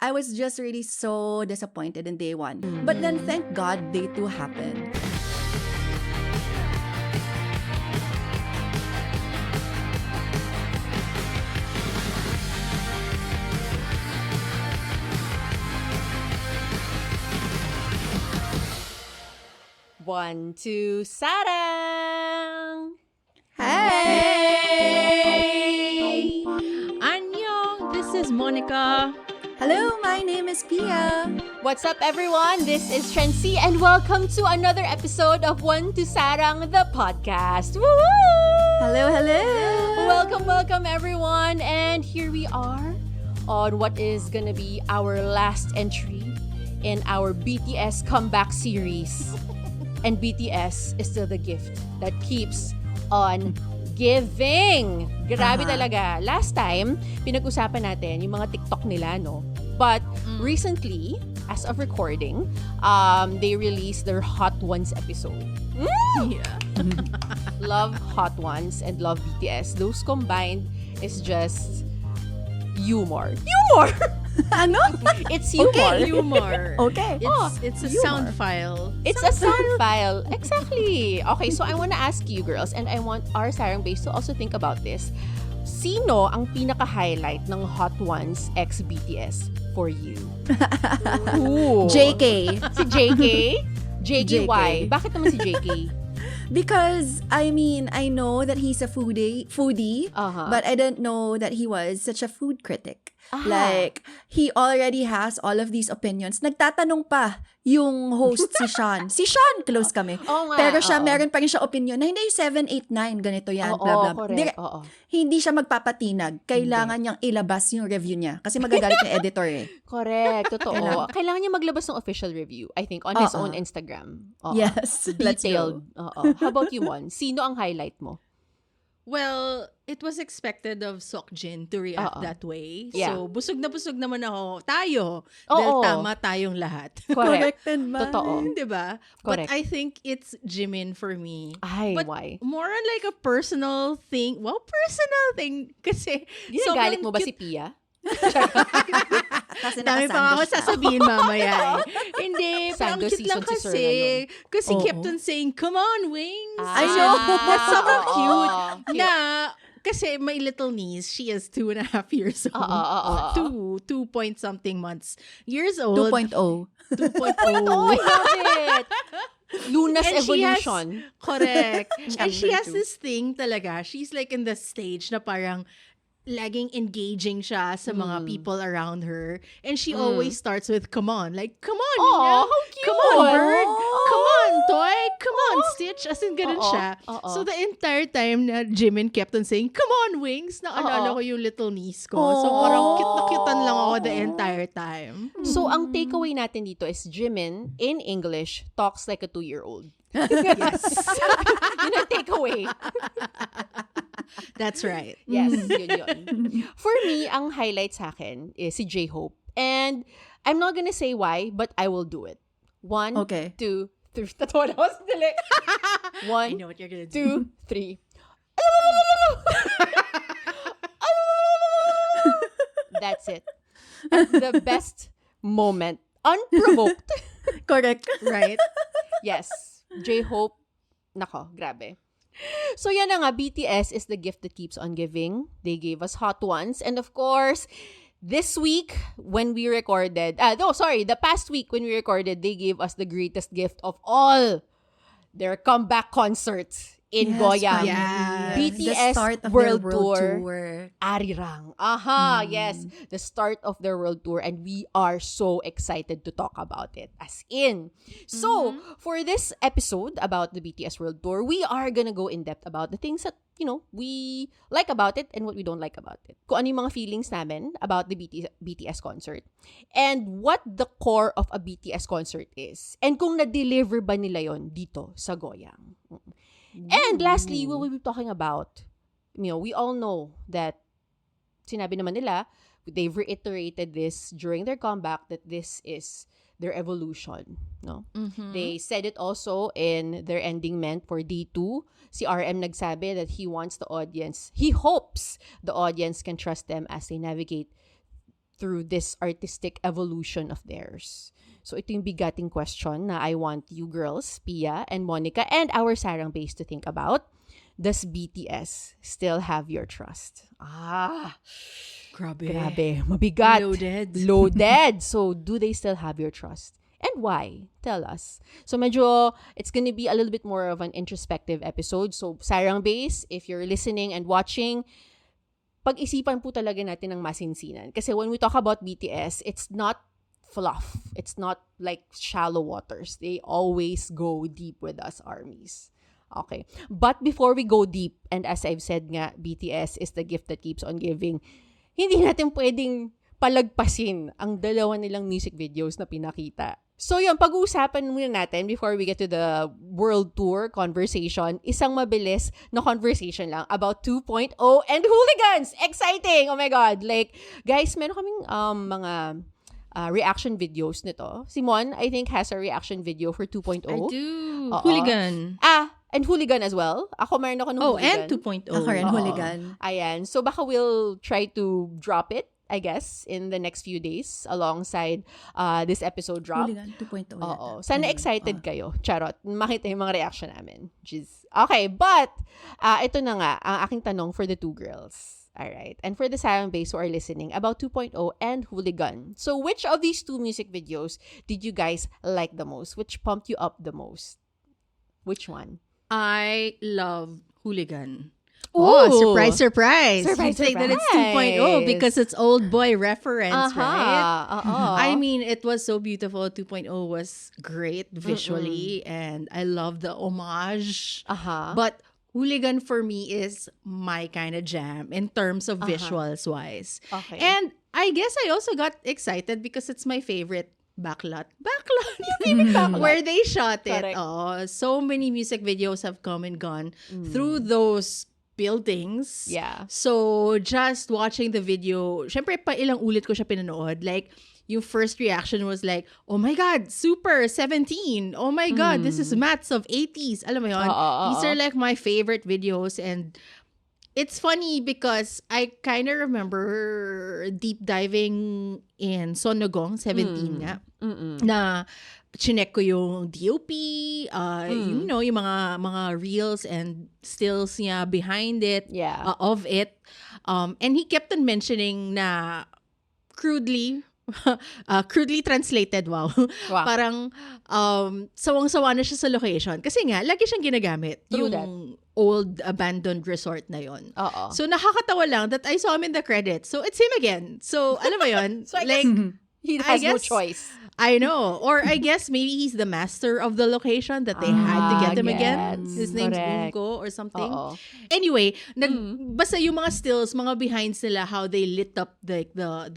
I was just really so disappointed in day one. But then, thank God, day two happened. One, two, sarang! Hey! Annyeong! This is Monica. Hello, my name is Pia. What's up, everyone? This is Trency, and welcome to another episode of One to Sarang, the podcast. Woo! Hello. Welcome, everyone. And here we are on what is gonna be our last entry in our BTS comeback series. And BTS is still the gift that keeps on giving. Grabe talaga. Last time, pinag-usapan natin yung mga TikTok nila, no? But recently, as of recording, they released their Hot Ones episode. Yeah. Love Hot Ones and love BTS. Those combined is just humor. Humor! Ano? It's humor. Humor. Okay. It's a Humor. sound file. It's a sound file. Exactly. Okay, so I want to ask you girls, and I want our Sarang base to also think about this. Sino ang pinaka-highlight ng Hot Ones x BTS for you? Ooh. JK. Si JK? JK, JK. why? Bakit naman si JK? Because, I mean, I know that he's a foodie, Uh-huh. but I didn't know that he was such a food critic. Ah. Like, he already has all of these opinions. Nagtatanong pa yung host si Sean. Si Sean, close kami. Oo nga, Pero siya, oo. meron pa rin siya opinion na hindi yung 7, 8, 9, ganito yan, Oo, blah, blah. correct. Oo. Hindi siya magpapatinag. Kailangan niyang ilabas yung review niya. Kasi magagalit yung editor eh. Correct. Totoo. Kailangan niya maglabas ng official review, I think, on his own Instagram. Oo. Yes, let's Detailed. go. Oo. How about you, Mon? Sino ang highlight mo? Well, it was expected of Seokjin to react Oo. that way. Yeah. So, busog naman ako. Tayo. Oo. Dahil tama tayong lahat. Correct. Corrected ba? Totoo. Diba? Correct. But I think it's Jimin for me. Ay, But why? more on like a personal thing. Well, personal thing. Kasi, Ginagalit sobrang mo ba si cute. Pia? Kasi Dami pa ako nakasando siya. sasabihin mamaya eh. Hindi, pero ang Sando cute lang season si Sir kasi. ngayon. Kasi Oo. kept on saying, come on, Wings. I know. That's sobrang Oo. cute. Cute. Na, kasi my little niece, she is 2.5 years old. Oo. 2 point something months. Years old. 2.0. 2.0. Oh, I love it! Luna's And she has- evolution. Correct. And she has Number 2. this thing talaga. She's like in the stage na parang laging engaging siya sa mga people around her. And she always starts with, come on. Like, come on, Aw, Nina. how cute! Come on, bird. Aw. Come on, toy. Come on, Stitch. As in, ganun Oo. siya. Oo. So, the entire time na Jimin kept on saying, come on, Wings, naalala Oo. ko yung little niece ko. So, parang Aw. cute na cutean lang ako the entire time. So, ang takeaway natin dito is Jimin, in English, talks like a 2-year-old. Yes. Yun ang takeaway. That's right. Yes, yun. For me, ang highlight sa akin is si J-Hope. And I'm not gonna say why, but I will do it. 1, Okay. 2, 3. Tatawa na ako sa dali. I 1, know what you're gonna do. 2, 3. That's it. At the best moment. Unprovoked. Correct. Right? Yes. J-Hope. Nako, grabe. So yan na nga, BTS is the gift that keeps on giving. They gave us Hot Ones. And of course, this week, when we recorded, the past week when we recorded, they gave us the greatest gift of all. Their comeback concerts in Goyang. yeah. BTS The start of World their world Tour. tour. Arirang. Aha, yes. The start of their world tour, and we are so excited to talk about it. As in. So, for this episode about the BTS world tour, we are gonna go in depth about the things that, we like about it and what we don't like about it. Kung ano yung mga feelings namin about the BTS concert. And what the core of a BTS concert is. And kung na-deliver ba nila yon dito sa Goyang. And lastly, we will be talking about, we all know that sinabi naman nila, they've reiterated this during their comeback that this is their evolution, no? They said it also in their ending ment for D2. Si RM nagsabi that he hopes the audience can trust them as they navigate through this artistic evolution of theirs. So ito yung bigating question na I want you girls, Pia and Monica, and our Sarang Base to think about. Does BTS still have your trust? Grabe. Mabigat. Loaded. So, do they still have your trust? And why? Tell us. So, medyo, it's gonna be a little bit more of an introspective episode. So, Sarang Base, if you're listening and watching, pag-isipan po talaga natin ng masinsinan. Kasi when we talk about BTS, it's not fluff. It's not like shallow waters. They always go deep with us, armies. Okay. But before we go deep, and as I've said nga, BTS is the gift that keeps on giving, hindi natin pwedeng palagpasin ang dalawa nilang music videos na pinakita. So yun, pag-uusapan muna natin before we get to the world tour conversation, isang mabilis na conversation lang about 2.0 and Hooligans! Exciting! Oh my God! Like, guys, meron kaming mga reaction videos nito. Simon, I think, has a reaction video for 2.0. I do. Oo. Hooligan. And Hooligan as well. Ako meron ako ng Hooligan. And 2.0. Ako rin, Oo. Hooligan. Ayan. So, baka we'll try to drop it, I guess, in the next few days alongside this episode drop. Hooligan 2.0. Oo. Sana excited kayo. Charot. Makita yung mga reaction namin. Jeez. Okay, but ito na nga ang aking tanong for the two girls. Alright. And for the Sarang Base who are listening, about 2.0 and Hooligan. So, which of these two music videos did you guys like the most? Which pumped you up the most? Which one? I love Hooligan. Ooh. Oh, surprise. Surprise, You think that it's surprise. 2.0 because it's old boy reference, right? Uh-huh. I mean, it was so beautiful. 2.0 was great visually, and I love the homage. Uh-huh. But Hooligan for me is my kind of jam in terms of visuals wise. Okay. And I guess I also got excited because it's my favorite backlot. Where they shot it. Correct. Oh, so many music videos have come and gone through those buildings. Yeah. So, just watching the video, syempre pa ilang ulit ko siya pinanood. Like, yung first reaction was like, oh my God, Super 17. Oh my God, this is Mats of 80s. Alam mo yun? These are like my favorite videos, and it's funny because I kind of remember deep diving in Sonogong 17 nga. Na chinek ko yung DOP, you know, yung mga reels and stills niya behind it, of it. And he kept on mentioning na crudely translated, wow. Parang sawang-sawa na siya sa location. Kasi nga, lagi siyang ginagamit. Yung old abandoned resort na yon. So, nakakatawa lang that I saw him in the credits. So, it's him again. So, alam mo yun? So, I like, he has no choice. I know. Or I guess maybe he's the master of the location that they had to get him again. His name's Unko or something. Anyway, basta yung mga stills, mga behinds nila, how they lit up the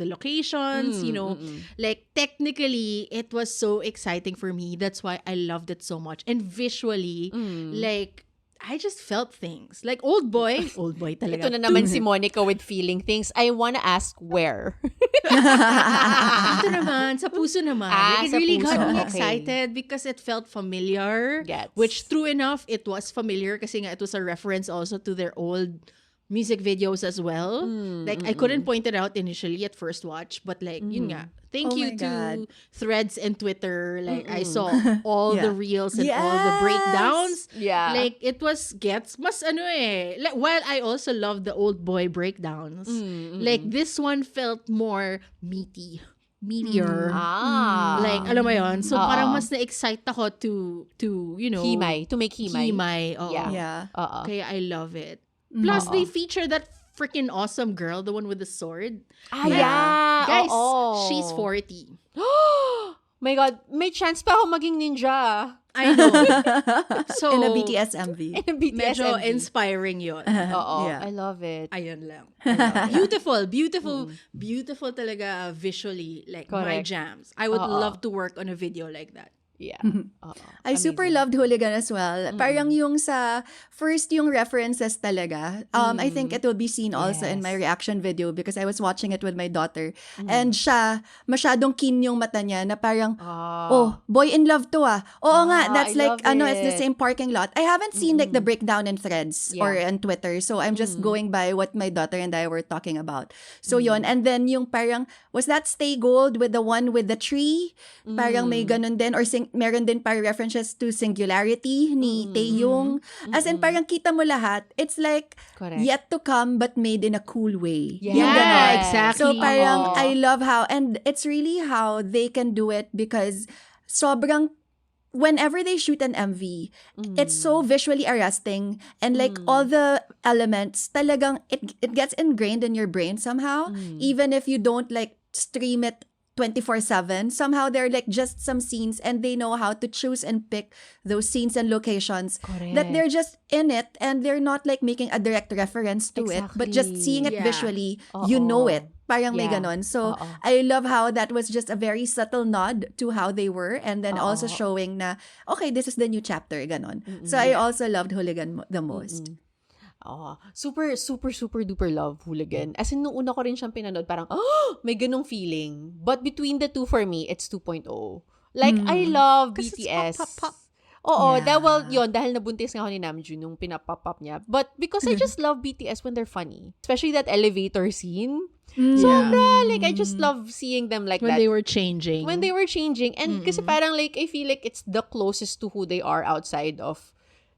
locations, you know. Like, technically, it was so exciting for me. That's why I loved it so much. And visually, like, I just felt things. Like, old boy talaga. Ito na naman si Monica with feeling things. I wanna ask where. Ito naman, sa puso naman. Like, it sa really puso. got me Okay. excited because it felt familiar. Gets. Which, true enough, it was familiar kasi nga it was a reference also to their old music videos as well. Like, I couldn't point it out initially at first watch, but like, yun nga. Thank Oh you my to God. Threads and Twitter. Like, I saw all the reels and all the Yes! breakdowns. Yeah. Like, it was mas ano eh. Like, while I also love the old boy breakdowns, like, this one felt more meatier. Like, alam mo yun? So, parang mas na-excite ako to you know, Himay. To make himay. oo. Yeah. Kaya I love it. Plus, they feature that freaking awesome girl, the one with the sword. Yeah. Guys, Oo. she's 40. My God, may chance pa ako maging ninja. I know. So, In a BTS MV. In a BTS medyo MV. inspiring yun. Oo. Yeah. I love it. Ayun lang. Beautiful talaga visually. Like, my Correct. jams. I would love to work on a video like that. Yeah. I super loved Hooligan as well. Parang yung sa first yung references talaga. I think it will be seen also in my reaction video because I was watching it with my daughter. And siya, masyadong keen yung mata niya na parang, oh, boy in love to ah. Oo nga, that's I like, love it's the it. same parking lot. I haven't seen like the breakdown in Threads or on Twitter. So I'm just going by what my daughter and I were talking about. So yon. And then yung parang, was that Stay Gold with the one with the tree? Parang may ganun din. Or meron din parang references to Singularity ni Taeyong. As in, parang kita mo lahat. It's like Correct. yet to come but made in a cool way. Yeah, Yung ganon. exactly. So parang Oo. I love how, and it's really how they can do it because sobrang whenever they shoot an MV, it's so visually arresting and like all the elements talagang it gets ingrained in your brain somehow, even if you don't like stream it 24/7. Somehow they're like just some scenes and they know how to choose and pick those scenes and locations that they're just in it and they're not like making a direct reference to it, but just seeing it Yeah. visually, you know it. Parang may Yeah. ganon. So, Oo. I love how that was just a very subtle nod to how they were and then also showing na, okay, this is the new chapter, ganon. So, I also loved Hooligan the most. Super, super, super duper love Hooligan. As in, nung una ko rin siyang pinanood, parang, may ganong feeling. But between the two, for me, it's 2.0. Like, I love Kasi BTS. it's pop. Oo, Yeah. dahil nabuntis nga ako ni Namjoon nung pinapop-up niya. But because I just love BTS when they're funny. Especially that elevator scene. Sobra, like, I just love seeing them like When that. they were changing. When they were changing. And kasi parang like, I feel like it's the closest to who they are outside of,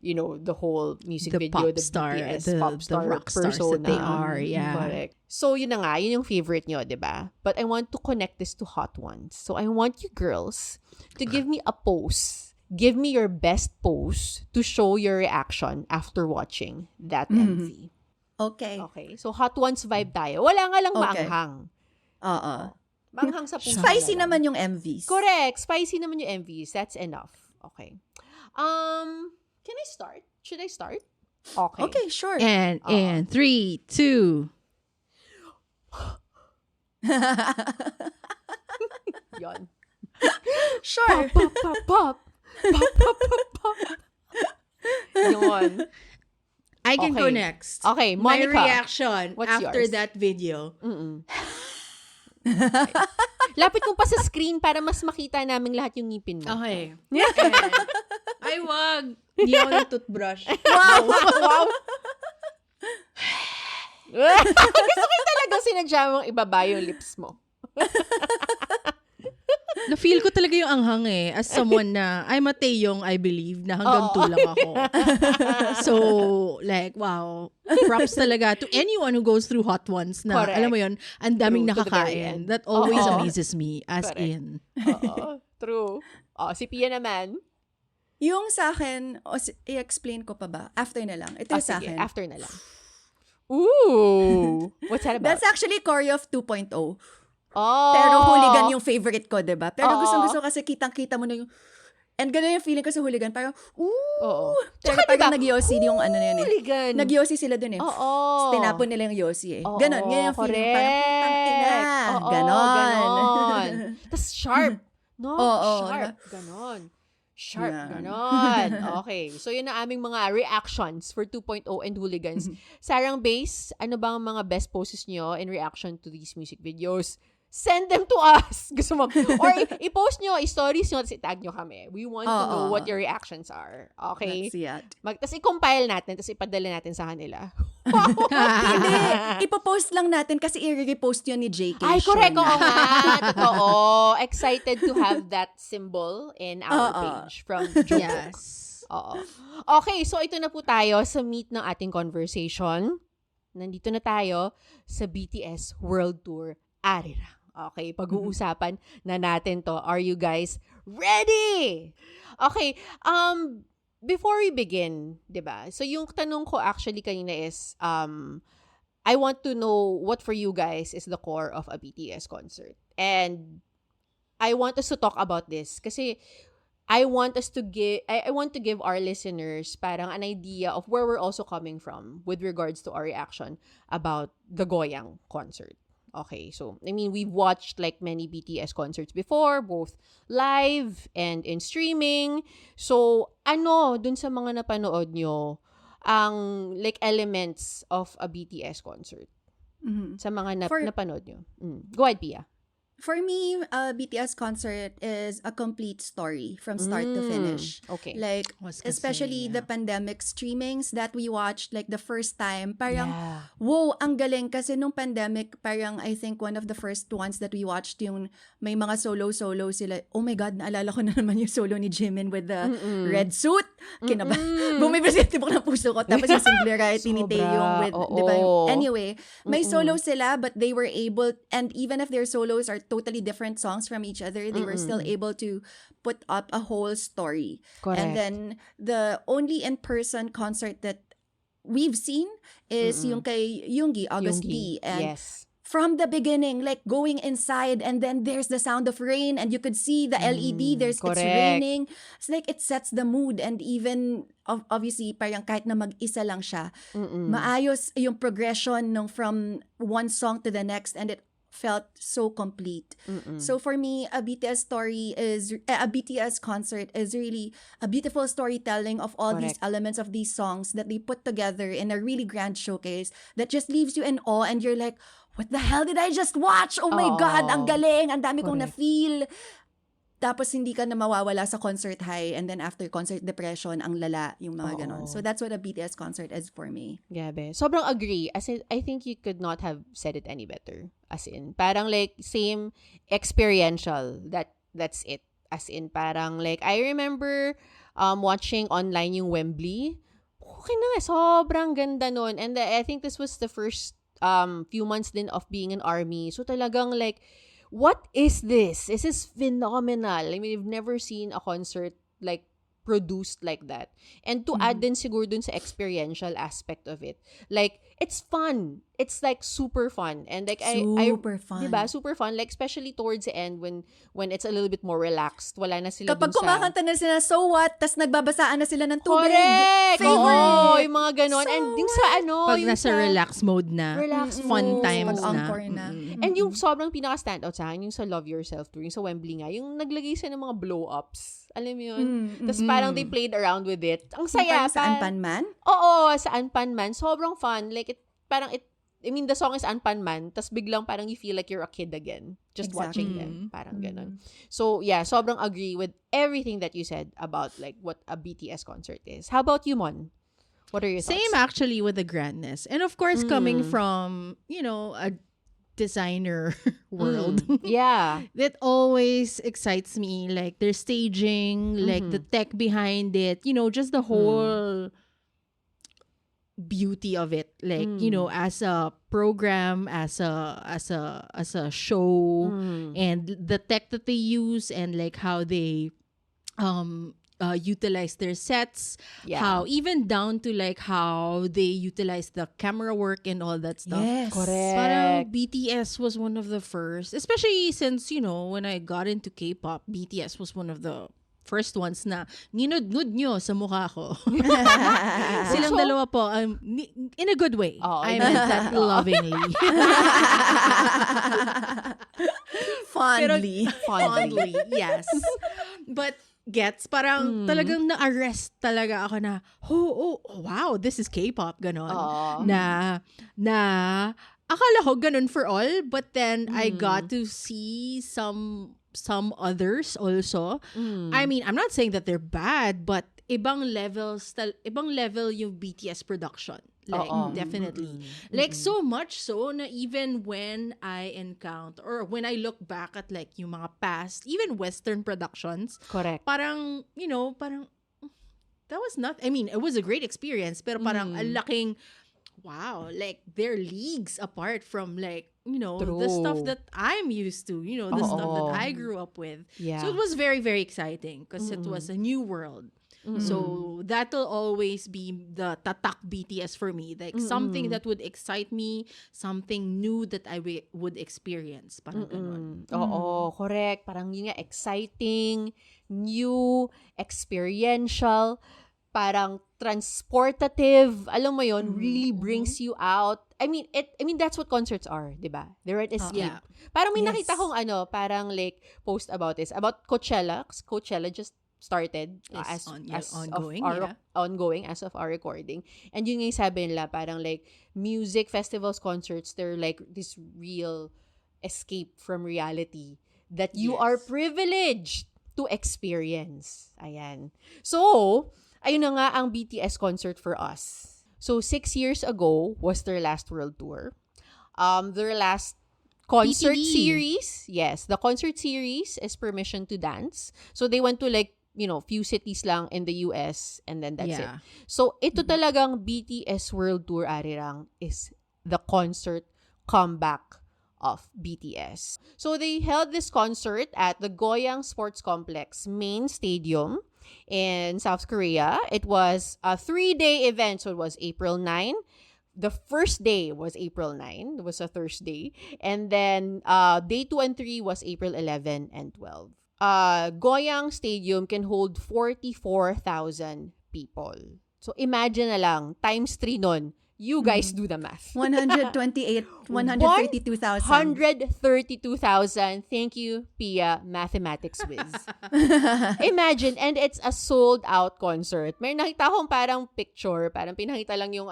the whole music The video, pop star, BTS the pop star rock stars persona. that they are, yeah. Correct. So, yun na nga, yun yung favorite nyo, diba? But I want to connect this to Hot Ones. So, I want you girls to give me a pose. Give me your best pose to show your reaction after watching that MV. Okay. Okay? So, Hot Ones vibe tayo. Wala nga lang Okay. maanghang. Oo. Manghang sa puso. Spicy na lang. naman yung MVs. Correct. Spicy naman yung MVs. That's enough. Okay. Can I start? Should I start? Okay. Okay, sure. And 3, 2. Yon. Sure. Pop, pop, pop. Pop, pop, pop, pop. Yun. I can go Okay. next. Okay, My Monica. reaction What's after yours? that video. Lapit mo pa sa screen para mas makita namin lahat yung ngipin mo. Okay. Ay, wag. Hindi ako nag-toothbrush. Wow! Gusto ko yung talagang sinadya mong ibaba yung lips mo. Na-feel ko talaga yung anghang as someone na, I'm a Taeyong, I believe, na hanggang 2 lang ako. So, like, wow. Props talaga to anyone who goes through Hot Ones na, Correct. alam mo yun, ang daming True, to the very nakakain. end. That always Oo. amazes me, as Correct. in. Oo. True. Si Pia naman. Yung sa akin, i-explain ko pa ba? After na lang. Ito yung sa Sige, akin. after na lang. Ooh! What's that about? That's actually Choreo of 2.0. Oh! Pero Hooligan yung favorite ko, diba? Pero Oo. gustong-gusto kasi kitang-kita mo na yung... And gano'n yung feeling ko sa Hooligan. Parang, Oo. Pero Tsaka parang diba, nag-Yossi yung ano na yun eh. Hooligan. Nag-Yossi sila dun eh. Oo. Tinapon nila yung Yossi eh. Oo, Ganon. Ganyan yung feeling. Parang, putang ina. Oo, Ganon. ganon. Tapos sharp. No? Oo, Sharp. Ganon. Sharp. Yeah. Ganon. Okay. So, yun ang aming mga reactions for 2.0 and Hooligans. Sarang Base, ano bang mga best poses nyo in reaction to these music videos? Send them to us. Gusto mo. Or i-post nyo, i-stories nyo, tapos i-tag nyo kami. We want to know what your reactions are. Okay? Let's see it. Tapos i-compile natin, tapos ipadala natin sa kanila. Hindi. Ipopost lang natin kasi i-repost yun ni JK. Ay, correct. Sure Oo na. nga. Totoo. Excited to have that symbol in our page from Joko. Yes. Oo. Okay, so ito na po tayo sa meat ng ating conversation. Nandito na tayo sa BTS World Tour Arira. Okay, pag-uusapan na natin to. Are you guys ready? Okay, before we begin, 'di ba? So yung tanong ko actually kanina is I want to know what for you guys is the core of a BTS concert. And I want us to talk about this kasi I want to give our listeners parang an idea of where we're also coming from with regards to our reaction about the Goyang concert. Okay, so, I mean, we've watched like many BTS concerts before, both live and in streaming. So, ano, dun sa mga napanood nyo, ang like elements of a BTS concert? Mhm. Sa mga For- napanood nyo. Go ahead, Pia. For me, a BTS concert is a complete story from start to finish. Okay. Like, Was gonna say, especially the yeah. pandemic streamings that we watched, like the first time, parang, Yeah. wow, ang galing. Kasi nung pandemic, parang I think one of the first ones that we watched, yung may mga solo-solo sila. Oh my God, naalala ko na naman yung solo ni Jimin with the red suit. Kinaba. Bumibis yung tibok ng puso ko. Tapos yung singularity ni Sobra. Taeyong with, Oo. di ba? Anyway, may solo sila, but they were able, and even if their solos are totally different songs from each other, they were still able to put up a whole story. Correct. And then the only in-person concert that we've seen is yung kay Yoongi, August Yoongi. D. And Yes. from the beginning, like going inside, and then there's the sound of rain, and you could see the LED. It's correct. raining. It's like it sets the mood, and even obviously, parang kahit na mag-isa lang siya, maayos yung progression nung from one song to the next, and it felt so complete. So for me, a BTS concert is really a beautiful storytelling of all these Correct. elements of these songs that they put together in a really grand showcase that just leaves you in awe, and you're like, what the hell did I just watch? Oh my God, ang galing, ang dami kong Correct. na-feel. Tapos hindi ka na mawawala sa concert high, and then after concert depression, ang lala, yung mga ganon. So that's what a BTS concert is for me. Grabe. Sobrang agree. As in, I think you could not have said it any better. As in, parang like, same experiential. That's it. As in, parang like, I remember watching online yung Wembley. Okay na, sobrang ganda nun. And I think this was the first few months din of being an ARMY. So talagang like, what is this? This is phenomenal. I mean, I've never seen a concert like produced like that. And to add din siguro dun sa experiential aspect of it, like, it's fun. It's like super fun. And like, Super fun. Diba? Super fun. Like, especially towards the end when it's a little bit more relaxed. Wala na sila Kapag dun sa... kumakanta na sila, so what? Tas nagbabasaan na sila ng tubig. Correct! Favorite. Oo, yung mga ganon. So And yung sa ano, Pag yung nasa sa... relax mode na. Relax Fun mode. times Pag na. encore na. And yung sobrang pinaka-standout sa akin, yung sa Love Yourself tour, yung sa Wembley nga, yung naglagay siya ng mga blow-ups. Alam mo yun? Tapos parang they played around with it. Ang saya. Parang sa Anpan Man? Oo, sa Anpan Man. Sobrang fun. Like, I mean, the song is Anpan Man, tapos biglang parang you feel like you're a kid again. Just watching them. Parang ganon. So, yeah, sobrang agree with everything that you said about like what a BTS concert is. How about you, Mon? What are your thoughts? Same actually with the grandness. And of course, coming from, a designer world. Yeah. That always excites me. Like their staging, like the tech behind it, just the whole beauty of it. Like, as a program, as a show, and the tech that they use, and like how they utilize their sets, Yeah. how even down to like how they utilize the camera work and all that stuff. Yes. Correct. Parang BTS was one of the first, especially since, when I got into K-pop, BTS was one of the first ones na ninudnud nyo sa mukha ko. Silang dalawa po, in a good way. Oh, I meant that lovingly. Fondly. Fondly, yes. But gets, parang talagang na-arrest talaga ako na, oh, wow, this is K-pop, ganon. Na, akala ko ganon for all, but then I got to see some others also. I mean, I'm not saying that they're bad, but ibang level yung BTS production. Like, definitely. Like, so much so na even when I encounter, or when I look back at like yung mga past, even Western productions, Correct. parang, parang, that was not, I mean, it was a great experience, pero parang ang laking, wow, like, they're leagues apart from like, the stuff True. that I'm used to, the stuff that I grew up with. Yeah. So it was very, very exciting because it was a new world. So that'll always be the tatak BTS for me. Like something that would excite me, something new that I would experience. Parang ganon. Oo, correct. Parang yun nga, exciting, new, experiential, parang transportative, alam mo yon, really brings you out. I mean, that's what concerts are, di ba? They're an escape. Yeah. Parang may Yes. nakita kong parang like post about this, about Coachella. 'Cause Coachella just started Yes, ongoing as of our recording. And yun nga yung sabi nila, parang like music festivals, concerts, they're like this real escape from reality that you Yes. are privileged to experience. Ayan. So, ayun na nga ang BTS concert for us. So, 6 years ago was their last world tour. Their last concert PTD. series, yes, the concert series is Permission to Dance. So, they went to like, few cities lang in the US and then that's it. So, ito talagang BTS World Tour, Arirang, is the concert comeback of BTS. So, they held this concert at the Goyang Sports Complex main stadium in South Korea. It was a 3-day event, so it was April 9. The first day was April 9. It was a Thursday. And then day 2 and 3 was April 11 and 12. Goyang Stadium can hold 44,000 people. So imagine na lang, times 3 nun. You guys do the math. 132,000. 132,000. Thank you, Pia, mathematics whiz. Imagine, and it's a sold-out concert. May nakita akong parang picture, parang pinakita lang yung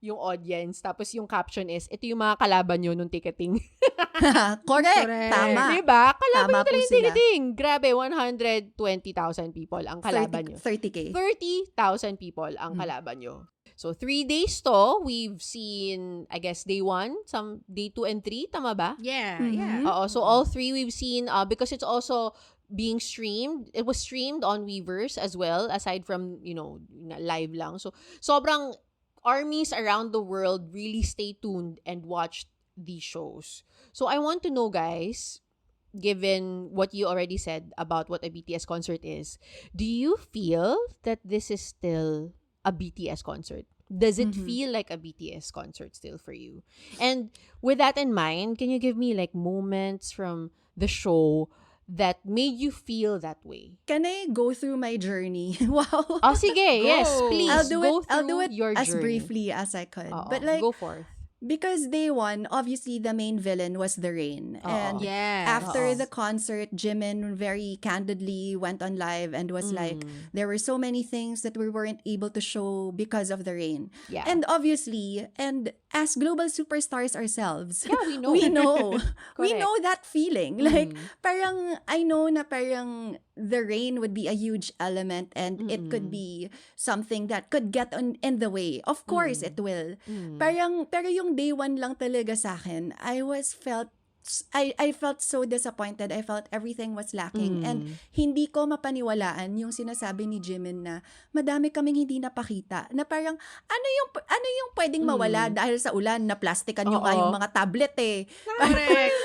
yung audience. Tapos yung caption is, ito yung mga kalaban nyo nung ticketing. Correct. Correct. Tama. Diba? Kalaban Tama nyo talaga po yung sila. ticketing. Grabe, 120,000 people ang kalaban nyo. 30K. 30,000 people ang kalaban nyo. So, 3 days to, we've seen, I guess, day 1, some day 2 and 3, tama ba? Yeah, Mhm. yeah. Oo, so all 3 we've seen, because it's also being streamed. It was streamed on Weverse as well, aside from, live lang. So, sobrang armies around the world really stay tuned and watched these shows. So, I want to know, guys, given what you already said about what a BTS concert is, do you feel that this is still a BTS concert? Does it feel like a BTS concert still for you? And with that in mind, can you give me like moments from the show that made you feel that way? Can I go through my journey? Wow. Oh, sige, yes, please. I'll do go it your as journey. briefly as I could. Oo, But like, go forth. because day 1, obviously the main villain was the rain. Oo. And Yes. after Oo. the concert, Jimin very candidly went on live and was like, there were so many things that we weren't able to show because of the rain. Yeah. And obviously, and as global superstars ourselves, Yeah, we know. we know. We Correct. know that feeling. Like, parang, I know na parang the rain would be a huge element and it could be something that could get in the way. Of course, it will. Parang, pero yung day 1 lang talaga sa akin, I felt so disappointed. I felt everything was lacking. And hindi ko mapaniwalaan yung sinasabi ni Jimin na madami kaming hindi napakita. Na parang, ano yung pwedeng mawala dahil sa ulan na plastikan nyo nga Oo. yung mga tablet eh. Correct.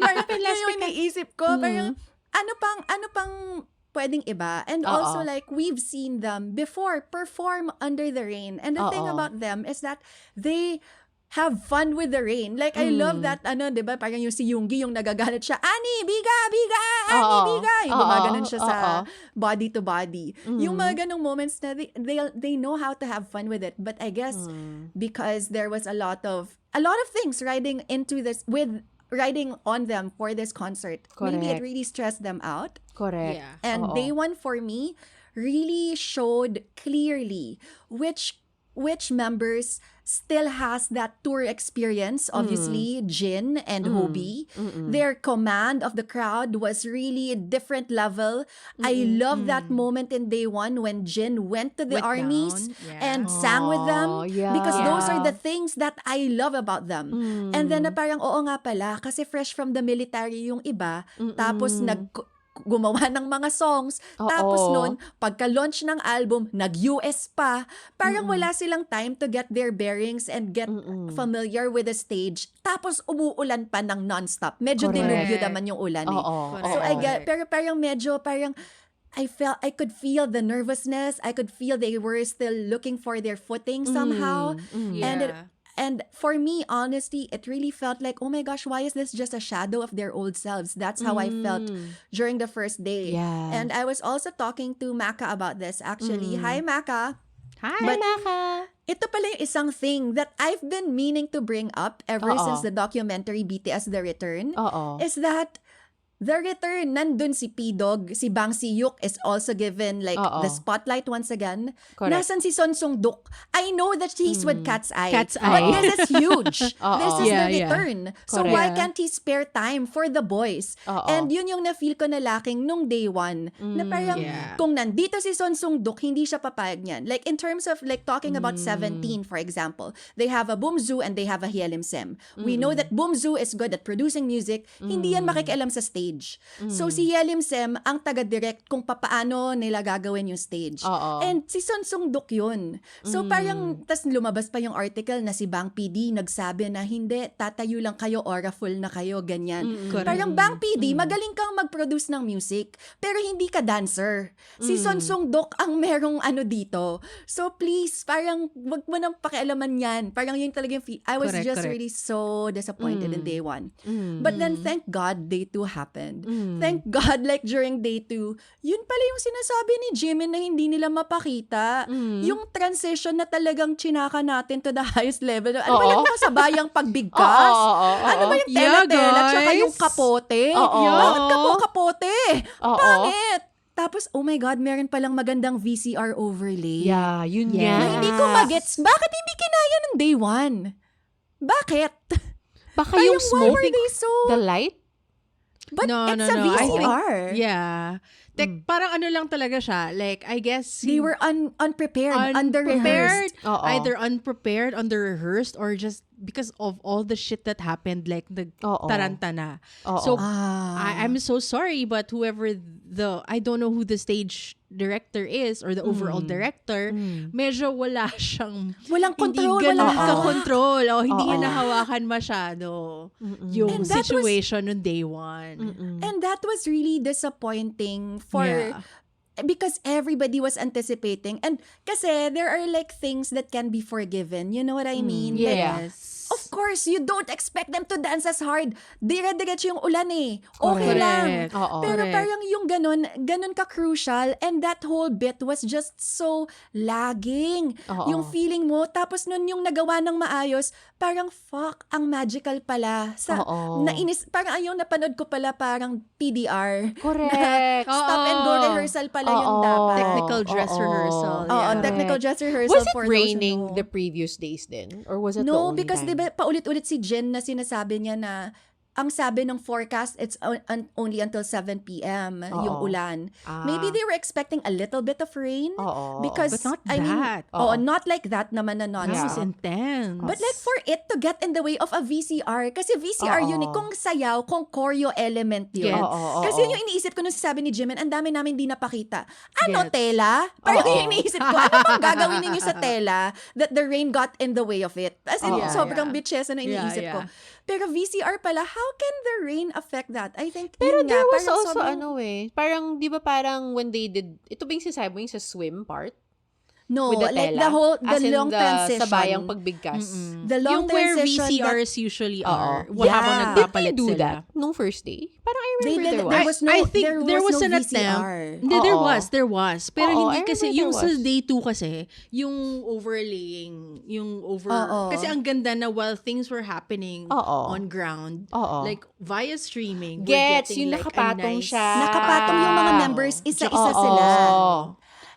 Parang yun yung iniisip ko. Parang, ano pang pwedeng iba? And also, like, we've seen them before perform under the rain. And the thing Oo. about them is that they have fun with the rain. Like, I love that, diba, parang yung si Yoongi, yung nagagalit siya, Ani, biga, Ani, Oo. biga. Yung Oo. gumaganon siya sa Oo. body to body. Yung mga ganong moments na they know how to have fun with it. But I guess, because there was a lot of things riding on them for this concert. Maybe it Correct. really stressed them out. Correct. Yeah. And Oo. day 1 for me really showed clearly which members still has that tour experience. Obviously, Jin and Hobie. Their command of the crowd was really a different level. I love that moment in day 1 when Jin went to the Went armies down, yeah. and sang with them. Oh, yeah. Because those are Yeah. the things that I love about them. And then na parang, oo nga pala, kasi fresh from the military yung iba, tapos gumawa ng mga songs. Oo. Tapos nun, pagka-launch ng album, nag-US pa. Parang wala silang time to get their bearings and get familiar with the stage. Tapos umuulan pa ng non-stop. Medyo Correct. dilubyo naman yung ulan eh. Oo. Correct. So oo. I get, pero parang I could feel the nervousness. I could feel they were still looking for their footing somehow. Yeah. And for me, honestly, it really felt like, oh my gosh, why is this just a shadow of their old selves? That's how I felt during the first day. Yeah. And I was also talking to Maka about this, actually. Hi, Maka. Hi. But Maka. ito pala yung isang thing that I've been meaning to bring up ever Oo. since the documentary BTS The Return, Oo. is that The Return, nandun si P-Dog, si Bang Si-yuk is also given like Oo. the spotlight once again. Correct. Nasan si Son Sung-duk? I know that he's with Cat's Eye. Cat's But Eye. this is huge. Oo. This is Yeah, the yeah. Return. So Correct. why can't he spare time for the boys? Oo. And yun yung na-feel ko na lacking nung day one. Na parang Yeah. kung nandito si Son Sung-duk, hindi siya papayag niyan. Like in terms of like talking about 17, for example, they have a Boomzu and they have a Hyelim Sem. We know that Boomzu is good at producing music. Hindi yan makikialam sa stage. So si Hyelim Sem ang taga-direct kung papaano nila gagawin yung stage. Oo. And si Son Sung-duk yun. So parang, tas lumabas pa yung article na si Bang PD nagsabi na hindi, tatayo lang kayo, aura full na kayo, ganyan. Correct. Parang Bang PD, magaling kang mag-produce ng music, pero hindi ka dancer. Si Son Sung-duk ang merong ano dito. So please, parang wag mo nang pakialaman yan. Parang yun talaga yung I was Correct, just correct. really so disappointed in day one. But then thank God day two happened. Thank God like during day two, yun pala yung sinasabi ni Jimin na hindi nila mapakita. Yung transition na talagang chinaka natin to the highest level. Ano ba Oo. yung kasabayang pagbigkas? Ano ba yung Yeah, tela-tela? Tsaka guys. yung kapote? Oo. Bakit kapote? Oo. Pangit! Tapos, oh my God, meron palang magandang VCR overlay. Yeah, yun Yeah. Na nga. hindi ko magets. Bakit hindi kinaya ng day one? Bakit? Baka Parang yung why smoke, were they so... the light? But No, it's no, a no. I think- VCR. Yeah. Parang ano lang talaga siya. Like, I guess... They were unprepared, under-rehearsed. Oo. Either unprepared, under-rehearsed, or just because of all the shit that happened, like, Oo. taranta na. Oo. So, Ah. I'm so sorry, but whoever I don't know who the stage director is or the overall director, medyo wala siyang Walang control, hindi ganun walang hawak. ka-control. O, hindi Oo. niya nahawakan masyado yung And that was- situation on day one. And that was really disappointing for... Yeah. Because everybody was anticipating. And kasi there are like things that can be forgiven. You know what I mean? Like, Yes. of course, you don't expect them to dance as hard. Dire-diretso yung ulan eh. Okay Correct. lang. Oo. Pero Correct. parang yung ganun ka-crucial. And that whole bit was just so lagging. Oo. Yung feeling mo. Tapos nun yung nagawa ng maayos, parang fuck, ang magical pala. Oo. Parang yung napanood ko pala parang PDR. Correct. Stop and go rehearsal pala yung Oo. dapat. Technical dress Oo. rehearsal. Oo, Yeah. technical dress rehearsal Was it for those who raining know. the previous days then? Or was it the No, only because time? diba paulit-ulit si Jen na sinasabi niya na ang sabi ng forecast, it's only until 7 p.m. yung Oo. ulan. Ah. Maybe they were expecting a little bit of rain. Oo. Because, But not I mean, that. oo, Oo. not like that naman na That was non-stop. intense. But like for it to get in the way of a VCR, kasi VCR yun eh, Oo. kung sayaw, kung choreo element yun. Gets. Oo. Kasi yun yung iniisip ko nung sabi ni Jimin, ang dami namin di napakita. Ano, Gets. tela? Parang Oo. yung iniisip ko, ano bang gagawin ninyo sa tela that the rain got in the way of it? As in, Oo. sobrang Yeah. bitchesa na iniisip Yeah, ko. Pero VCR pala, how can the rain affect that? I think, Pero yun nga, there was parang also sobrang- parang di ba parang when they did, ito ba yung sinasabi mo yung sa swim part? No, With the like tela? the As in long the transition. sabayang pagbigkas. The long yung where transition that- VCRs usually Oo. are. Yeah. Habang Did they nagpapalit do sila. that nung first day? Parang I They remember did- there there was. was no- I think there was no an VCR. attempt. Hindi, Oo. there was. Pero Oo, hindi I kasi, remember yung there sa was. day 2 kasi, yung overlaying, Oo. kasi ang ganda na while things were happening Oo. on ground, Oo. like via streaming, we're Gets, getting yung like nakapatong a nice... siya. Nakapatong yung mga members, isa-isa Oo. sila.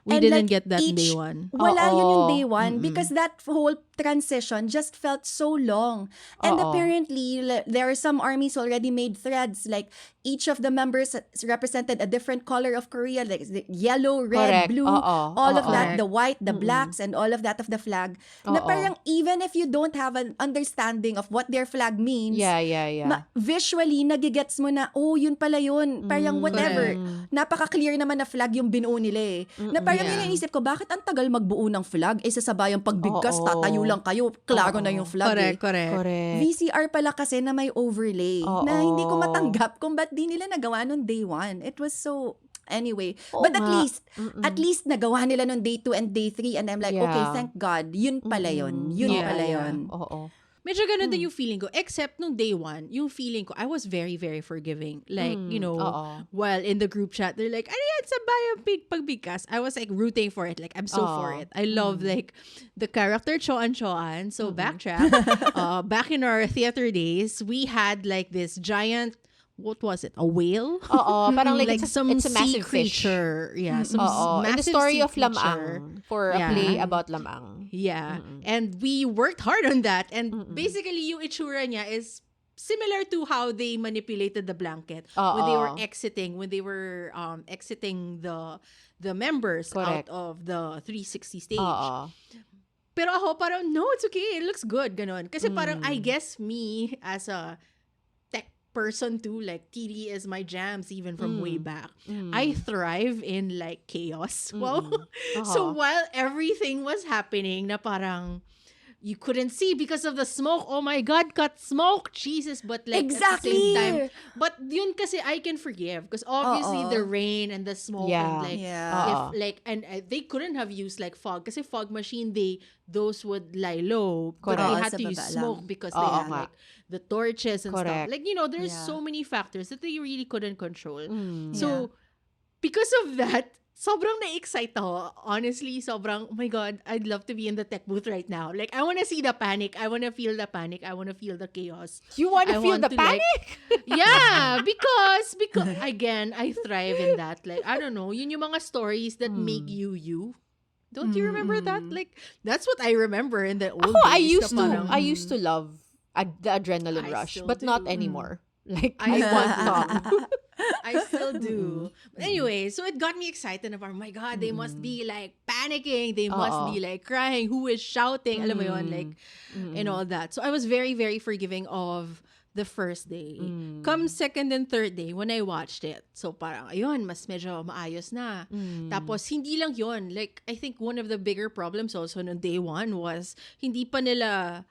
We And didn't like get that in day each- 1. Wala yun yung Oo. day one because that whole transition just felt so long. And Oo. apparently, there are some armies already made threads like each of the members represented a different color of Korea, like the yellow, red, Correct. blue, Oo. all of Oo. that, the white, the blacks, and all of that of the flag. Na Oo. parang even if you don't have an understanding of what their flag means, Yeah. visually, nagigets mo na, oh, yun pala yun. Parang whatever. correct. Napaka-clear naman na flag yung binuo nila eh. Na parang Yeah. yun yung isip ko, bakit ang tagal magbuo ng flag? Eh, sasabayang pagbigkas, Oo. tatayo lang kayo. Klaro na yung flag eh. Correct. VCR pala kasi na may overlay Oo. na hindi ko matanggap kung ba't di nila nagawa nung day one. It was so... Anyway, Oo but nga. at least nagawa nila nung day 2 and day 3 and I'm like, Yeah. okay, thank God. Yun pala yun. Yun Yeah. pala Yeah. yun. Oo. Medyo ganun din yung feeling ko. Except nung day 1, yung feeling ko, I was very, very forgiving. Like, you know, Oo. while in the group chat, they're like, ano yan, sabayang pagbigkas. I was like rooting for it. Like, I'm so for it. I love like the character Choan. So backtrack. Back in our theater days, we had like this giant what was it? A whale? Oo, parang like, Like some it's a sea massive fish. creature. Yeah, some Oo, and the massive story sea of creature. Lamang for a Yeah. play about Lamang. Yeah. And we worked hard on that. And basically, yung itsura niya is similar to how they manipulated the blanket when they were Oo. exiting, exiting the members Correct. out of the 360 stage. Oo. Pero ako parang, no, it's okay. It looks good. Ganon. Kasi parang, I guess me as a tech person too, like TD is my jams even from way back. I thrive in like chaos. Wow. So while everything was happening na parang you couldn't see because of the smoke. Oh my God, cut smoke. Jesus. But like at the same time. But yun kasi I can forgive. Because obviously the rain and the smoke Yeah. and like Yeah. if like and they couldn't have used like fog. Kasi fog machine those would lie low. But Correct. they Oo, had sa to use baba smoke lang. because Oo they had nga. like the torches and Correct. stuff. Like, there's Yeah. so many factors that they really couldn't control. Mm. So, because of that, sobrang na-excite ako. Honestly, sobrang, oh my God, I'd love to be in the tech booth right now. Like, I want to see the panic. I want to feel the panic. I want to feel the chaos. You want to I feel want the to, like, panic? Yeah, because again, I thrive in that. Like, I don't know, yun yung mga stories that make you. Don't you remember that? Like, that's what I remember in the old Ako, days. I used to love the adrenaline I rush, still but not do. anymore. Like, I I want some. I still do. But anyway, so it got me excited. Oh my God, they must be like panicking. They must be like crying. Who is shouting? Alam mo yun, like, and all that. So I was very, very forgiving of the first day. Come second and third day, when I watched it, so parang, ayun, mas medyo maayos na. Tapos, hindi lang yun. Like, I think one of the bigger problems also on day one was, hindi pa nila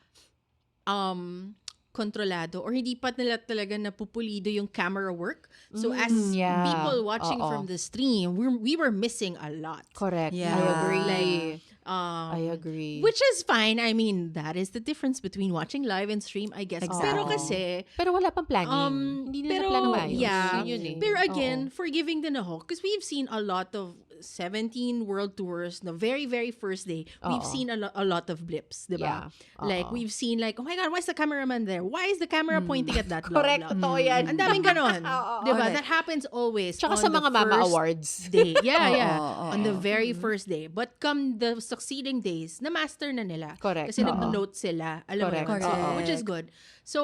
kontrolado or hindi pa nila talaga napupulido yung camera work. So as yeah. people watching Oo. from the stream, we were missing a lot. Correct. Yeah. I agree. Like, I agree. Which is fine. I mean, that is the difference between watching live and stream, I guess. Exactly. Pero kasi, Pero wala pang planning. Hindi nila pero, plano maayos. yeah. Yun yun eh. Pero again, Oo. forgiving din ako. Because we've seen a lot of 17 world tours. The very, very first day, we've Oo. seen a lot of blips, di ba? Yeah. Like, Oo. we've seen like, oh my God, why is the cameraman there? Why is the camera pointing at that? Blah, Correct. blah. Totoo yan. Ang daming ganon. Oo. Di ba? Correct. That happens always. Tsaka on sa the mga Mama first Awards. day. Yeah, yeah. Oo, On the very first day. But come the succeeding days, na-master na nila. Correct. Kasi Oo. nag-note sila. Alam mo yun? Correct. So, Correct. which is good. So,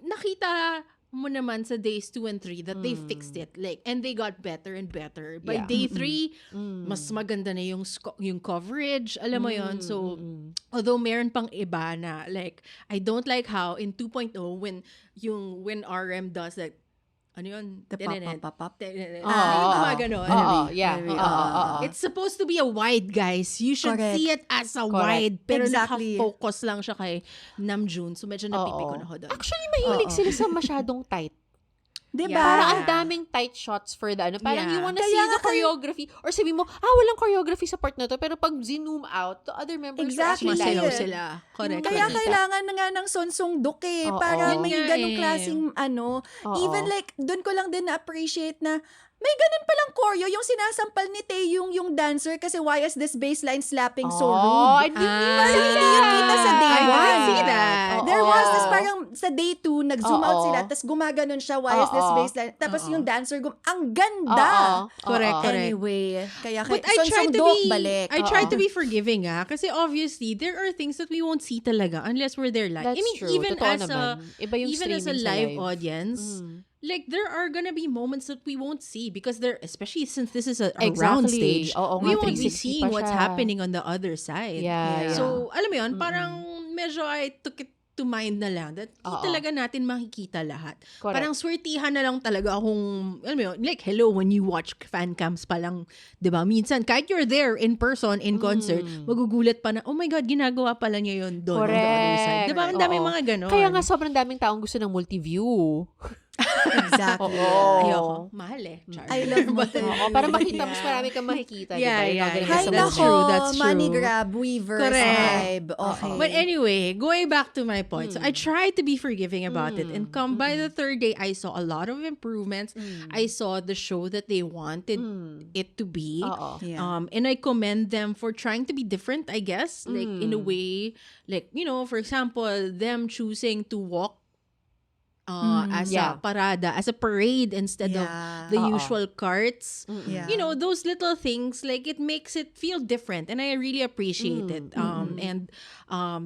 nakita mo naman sa days 2 and 3 that they fixed it. Like, and they got better and better. By Yeah. day 3, mas maganda na yung coverage. Alam mo yun? So, although meron pang iba na, like, I don't like how in 2.0, when RM does that, ano yun? The pop-up. Yung Oo. gumaganon. Oo. Yeah. Very, Oo. It's supposed to be a wide, guys. You should Correct. see it as a Correct. wide. Pero Exactly. naka-focus lang siya kay Namjoon. So medyo napipikon ako doon. Actually, mahilig sila sa masyadong tight. Diba? Yeah. Parang ang daming tight shots for the ano. Parang Yeah. you wanna Kaya see nga the choreography. Or sabi mo, walang choreography sa part na to. Pero pag zoom out, the other members Exactly. are actually Masayaw like, sila. Correct. Kaya correct. kailangan na nga ng sonsong-duk eh. Oo. Para Yun may nga ganong eh. klaseng Oo. even like, doon ko lang din na-appreciate na may ganun palang choreo, yung sinasampal ni Tae yung dancer kasi why is this baseline slapping so rude? hindi Parang hindi yun kita sa day I one. didn't see that. There was this parang sa day 2, nag-zoom out Oo. sila, tapos gumaganon siya, why is this Oo. baseline? Tapos Oo. yung dancer, ang ganda! Correct, correct. Anyway, kaya But I try to sonsong-duk, be balik. I try to be forgiving kasi obviously there are things that we won't see talaga unless we're there live. That's I mean true. even Totoo as naman. Iba yung even as a streaming sa live live. audience, like there are gonna be moments that we won't see because there, especially since this is a Exactly. round stage, Oo we nga, won't be 360 seeing pa what's siya. happening on the other side. Yeah. So, alam mo yun, parang medyo I took it to mind na lang that di Oo. talaga natin makikita lahat. Correct. Parang swertihan na lang talaga akong, alam mo yun, like hello, when you watch fan cams pa lang, di ba? Minsan, kahit you're there in person, in concert, magugulat pa na, oh my God, ginagawa pala niya yun doon on the other side. Di ba? Ang daming Oo. mga ganon. Kaya nga sobrang daming taong gusto ng multi-view. Exactly. Ayoko. Mahal eh. Char. I love mo. Oo, para makita, mas marami kang makikita. Yeah, diba? Yung yeah, mga ganun yeah. Hay sa That's nako, true, that's true. money grab, weavers Correct. vibe. Okay. But anyway, going back to my point. So I tried to be forgiving about it. And come by the third day, I saw a lot of improvements. I saw the show that they wanted it to be. Oo. Yeah. And I commend them for trying to be different, I guess. Like, in a way, like, for example, them choosing to walk as Yeah. a parada, as a parade instead of Yeah. the Oo. usual carts. Yeah. You know, those little things, like, it makes it feel different, and I really appreciate it. And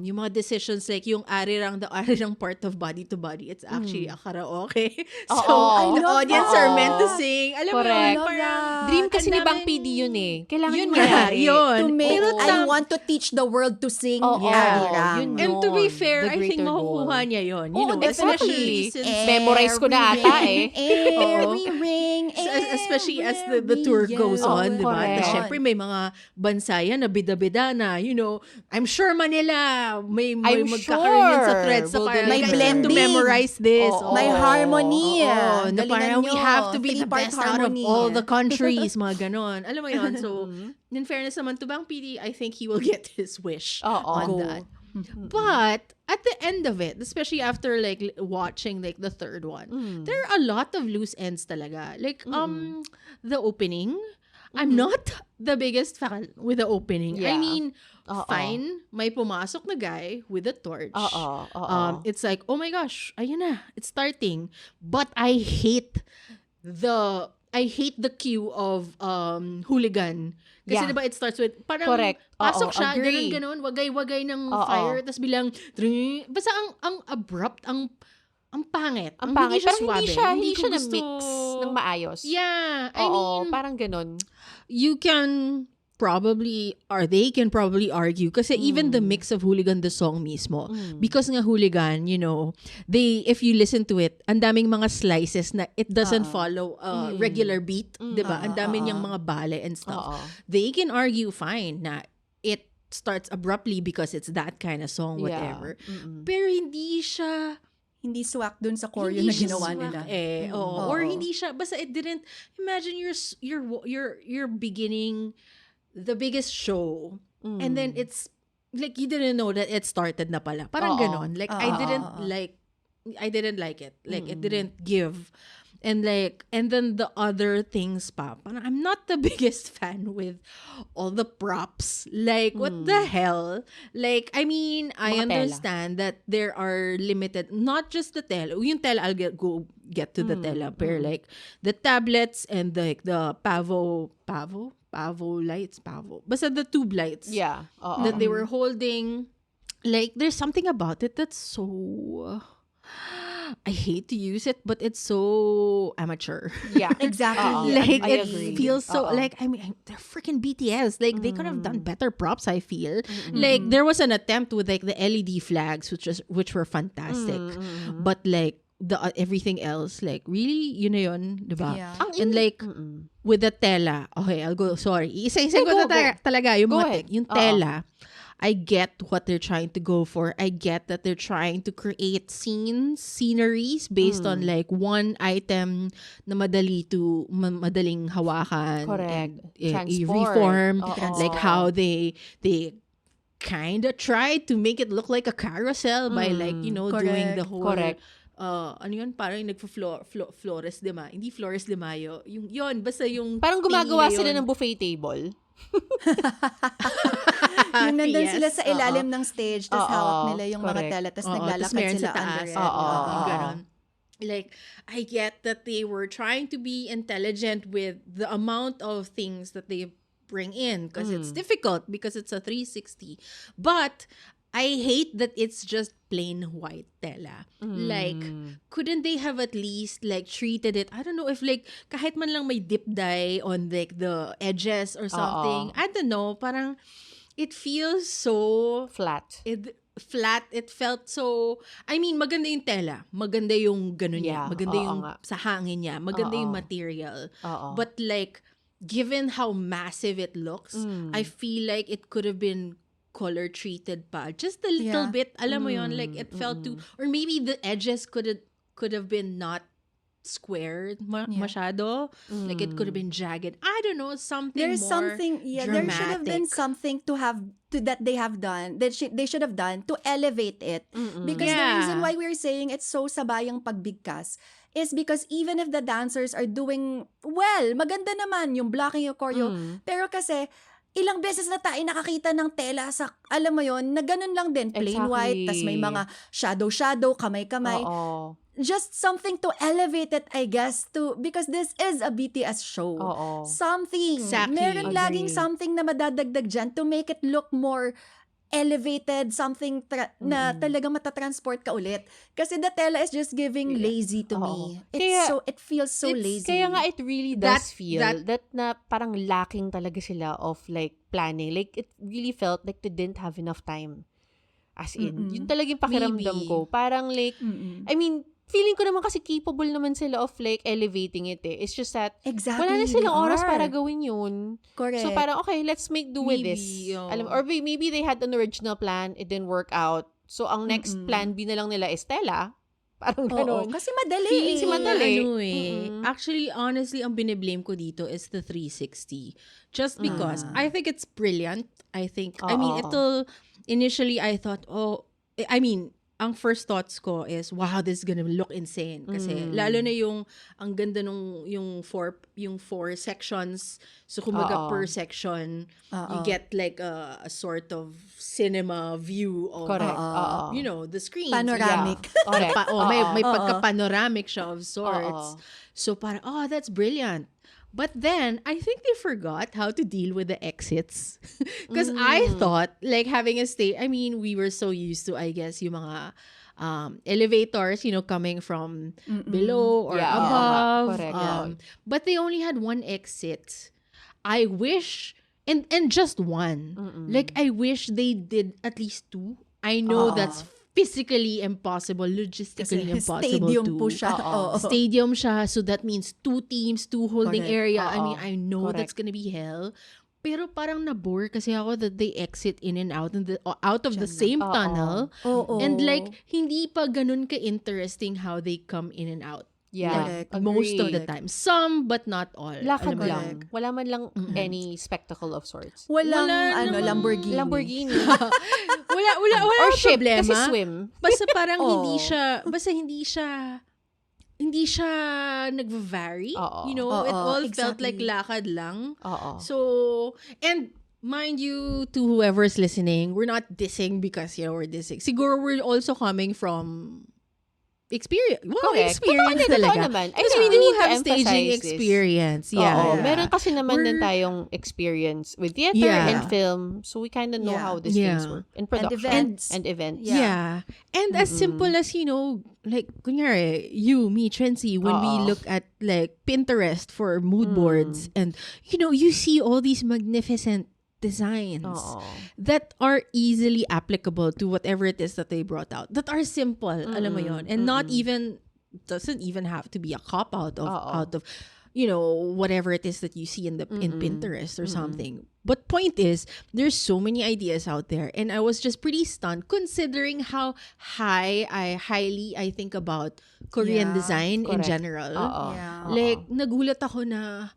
yung mga decisions, like yung arirang, the arirang part of Body to Body, it's actually a karaoke. So Oo. the love audience that. are meant to sing. Alam mo Correct. yun, Love parang that. Dream kasi ang ni Bang daming- PD yun eh. Kailangan Yun yun nga, mangyari. yun. To make, Pero I want to teach the world to sing Oo, arirang. yun And to be Yun, fair, the I think greater makukuha goal. niya yun. You Oo, know, definitely. especially since Memorize ko na ata eh. Every ring, especially as the tour goes on, di ba? correct. Tapos syempre may mga bansa yan na bida-bida na, you know, I'm sure Manila may I'm magkakaroon yan sa sure threads sa will parang, May guys, you have to blending. memorize this. Oo. May harmony. Oo, na Galingan parang we nyo. have to be the Three-part best out of harmony. all the countries, mga ganon. Alam mo yun? So, in fairness naman to Bang PD, I think he will get his wish Oo. on Go. that. But at the end of it, especially after like watching like the third one, there are a lot of loose ends talaga. Like the opening, I'm not the biggest fan with the opening. I Yeah. mean, Oo. fine, may pumasok na guy with a torch. Oo. It's like, oh my gosh, ayun na, it's starting. But I hate the cue of hooligan. Kasi Yeah. diba it starts with, parang Correct. pasok Oo, siya, agree. ganun, wagay-wagay ng Oo. fire, tapos bilang, basta ang abrupt, ang pangit. Ang pangit. siya Parang hindi suwabe. siya ko na-mix gusto- ng maayos. Yeah, I Oo, mean, parang ganun. you can probably, or they can probably argue, kasi even the mix of Hooligan the song mismo, because nga Hooligan, you know, if you listen to it, ang daming mga slices na it doesn't follow a regular beat, diba? Ang dami niyang mga bale and stuff. Oo. They can argue fine na it starts abruptly because it's that kind of song, whatever. Pero hindi siya Hindi swak dun sa choreo hindi na siya ginawa swak nila. Oo. Oo. Or hindi siya, basta it didn't, imagine you're beginning the biggest show, and then it's, like, you didn't know that it started na pala. Parang Oo. ganon. Like, I didn't like it. Like, it didn't give. And like, and then the other things pa, parang I'm not the biggest fan with all the props. Like, what the hell? Like, I mean, I Mga tela. understand that there are limited, not just the tela. Yung tela, I'll get to the tela. Pero like, the tablets and like the Pavo lights, basta the tube lights Yeah. Oo. that they were holding. Like, there's something about it that's so, I hate to use it, but it's so amateur. Yeah. Exactly. Oo. Like, I it agree. feels so, Oo. like, I mean, they're freaking BTS. Like, they could have done better props, I feel. Like, there was an attempt with, like, the LED flags, which were fantastic. But, like, the everything else, like, really, yun na yun, diba? Yeah. And, like, with the tela, okay, I'll go, sorry. Isa-isa ko Go, na talaga, yung Go mga ahead. yung tela. I get what they're trying to go for. I get that they're trying to create sceneries based on like one item na madaling hawakan. Correct. And, Transport. reform. Oo. Like how they kind of tried to make it look like a carousel by like, you know, doing the Correct. whole... Correct. ano yun? Parang Flores de Mayo. Hindi Flores de Mayo. Yun, basta yung... Parang thingy gumagawa na sila yun. ng buffet table. Yung nandun Yes, sila sa oo. ilalim ng stage, tapos Oo, hawak nila yung mga correct. tela, tapos Oo, naglalakad tas meron sila sa taas. under it. Oo. Yung ganon. Like, I get that they were trying to be intelligent with the amount of things that they bring in because it's difficult because it's a 360. But I hate that it's just plain white tela. Like, couldn't they have at least like treated it? I don't know if like kahit man lang may dip dye on like the edges or something. I don't know. Parang it feels so Flat. flat. It felt so, I mean, maganda yung tela. Maganda yung gano'n niya. Yeah, Maganda oo yung nga. sa hangin niya. Maganda yung Oo. material. Oo. But like, given how massive it looks, I feel like it could have been color treated pa. Just a little Yeah. bit. Alam mo yun? Like, it felt too, or maybe the edges could have been not squared masyado. Like, it could have been jagged. I don't know, something There's more something, there should have been dramatic. something that they have done, that they should have done to elevate it. Because the Yeah. reason why we're saying it's so sabayang pagbigkas is because even if the dancers are doing well, maganda naman yung blocking, yung choreo, pero kasi ilang beses na tayo nakakita ng tela sa, alam mo yon, na ganun lang din, plain Exactly. white, tas may mga shadow, kamay-kamay. Oo. just something to elevate it, I guess, because this is a BTS show. Oo. Something. Exactly. Meron laging Agree. something na madadagdag dyan to make it look more elevated, something na talagang matatransport ka ulit. Kasi the tela is just giving lazy to me. It feels so lazy. Kaya nga it really does That- feel that na parang lacking talaga sila of like planning. Like it really felt like they didn't have enough time. As in, yun talagang pakiramdam Maybe. ko. Parang like, I mean, feeling ko naman kasi capable naman sila of like elevating it eh. It's just that Exactly. wala na silang they oras are. para gawin yun. Correct. So parang, okay, let's make do with Maybe, this. oo. Or maybe they had an original plan, it didn't work out. So ang next plan B na lang nila is Stella. Parang Oo, ganun. kasi madali. Feeling si madali. Ano Actually, honestly, ang biniblame ko dito is the 360. Just because I think it's brilliant. I mean, initially I thought, ang first thoughts ko is, wow, this is gonna look insane. Kasi, lalo na ang ganda yung four sections. So, kumbaga per section, you get like a sort of cinema view of, Correct. the screen. Panoramic. Yeah. Correct. May pagka-panoramic siya of sorts. So, parang, that's brilliant. But then, I think they forgot how to deal with the exits. Because I thought, like, having a we were so used to, I guess, yung mga elevators, coming from below or above. Correct. But they only had one exit. I wish, and just one. Like, I wish they did at least two. I know that's physically impossible, logistically impossible stadium too. po siya. Oo. Stadium siya, so that means 2 teams, 2 holding Correct. area. Oo. I know Correct. that's gonna be hell. Pero parang nabore kasi ako that they exit in and out out of the same tunnel. Oo. And like, hindi pa ganun ka-interesting how they come in and out. Yeah. Correct. Most of the Agreed. time. Some, but not all. Lakad Alam mo lang. yun? Wala man lang any spectacle of sorts. Walang, Wala namang- Lamborghini. Wala Or akong ship, problema. kasi swim. Basta parang Oo. hindi siya nag-vary. Oo. It all felt like exactly. lakad lang. Oo. So, and mind you, to whoever's listening, we're not dissing because, we're dissing. Siguro we're also coming from experience. Well, Correct. experience Totoo talaga. naman. I Because think we we do need to have emphasize staging this. experience. Oo. Yeah. Meron kasi naman din We're- tayong experience with theater Yeah. and film. So we kind of know Yeah. how these things Yeah. work. And production. events. And events. Yeah. And as simple as, like, kunyari, you, me, Trency, when we Oo. look at, like, Pinterest for mood boards, and, you see all these magnificent designs Oo. that are easily applicable to whatever it is that they brought out. That are simple, alam mo yon, and not even, doesn't even have to be a cop-out of, out of, whatever it is that you see in Pinterest or something. But point is, there's so many ideas out there, and I was just pretty stunned considering how highly I think about Korean Yeah, design in correct. general. Oo. Yeah. Like, nagulat ako na,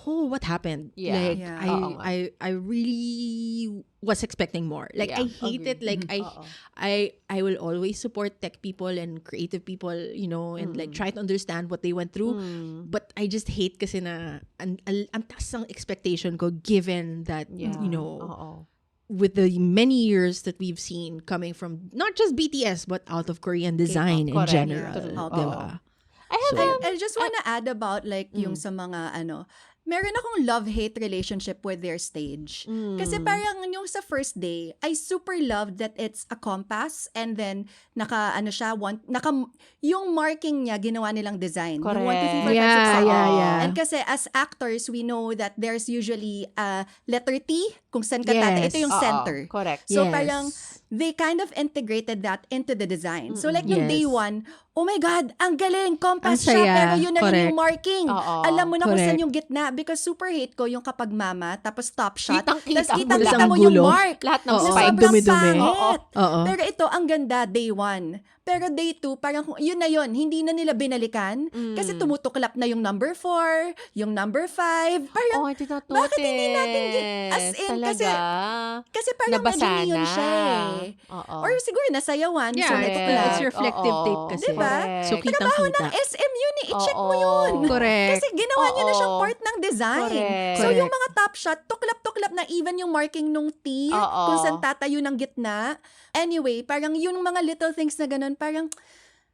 what happened? Yeah. Like, Yeah. I really was expecting more. Like, Yeah, I hate it. Like, Oo. I will always support tech people and creative people, and like try to understand what they went through. But I just hate kasi na ang taas ng expectation ko given that, Yeah. Oo. with the many years that we've seen coming from not just BTS but out of Korean design in Correct. general. True. Diba? I just want to add about like yung sa mga meron akong love-hate relationship with their stage. Kasi parang yung sa first day, I super loved that it's a compass and then yung marking niya ginawa nilang design. Yung 1, 2, 3, 4, 5, 6, 7. Yeah. And kasi as actors, we know that there's usually a letter T kung saan ka tata. Ito yung Oo. center. Correct. So Yes. parang they kind of integrated that into the design. So like nung Yes. day 1, oh my God, ang galing, compass Ang siya, saya. pero yun na yun yung Correct. marking. Oo. Alam mo na kung Correct. saan yung gitna because super hate ko yung kapag mama, tapos top shot, Kitang-kita tapos mo kitang-kita lang. mo Ang yung gulo. mark. Lahat ng Na Oo. spike. sobrang Dumi-dumi. pangit. Oo. Pero ito, ang ganda, day 1. Pero day 2, parang yun na yun, hindi na nila binalikan kasi tumutuklap na yung number 4, yung number 5. Parang, Oh, I did not notice. bakit hindi natin as in, Talaga? kasi parang Nabasa medyo neon na. siya eh. Oo. Or siguro nasayawan, Yeah, so Correct. natuklap. it's reflective Oo. tape kasi. Diba? So, Trabaho ng kitang-kita. SM yun eh. I-check mo Oo. yun. Correct. Kasi ginawa niya na siyang Oo. part ng design. Correct. So, Correct. yung mga top shot, tuklap-tuklap na even yung marking nung T, Oo. kung saan tatayo ng gitna. Anyway, parang yung mga little things na ganun, parang,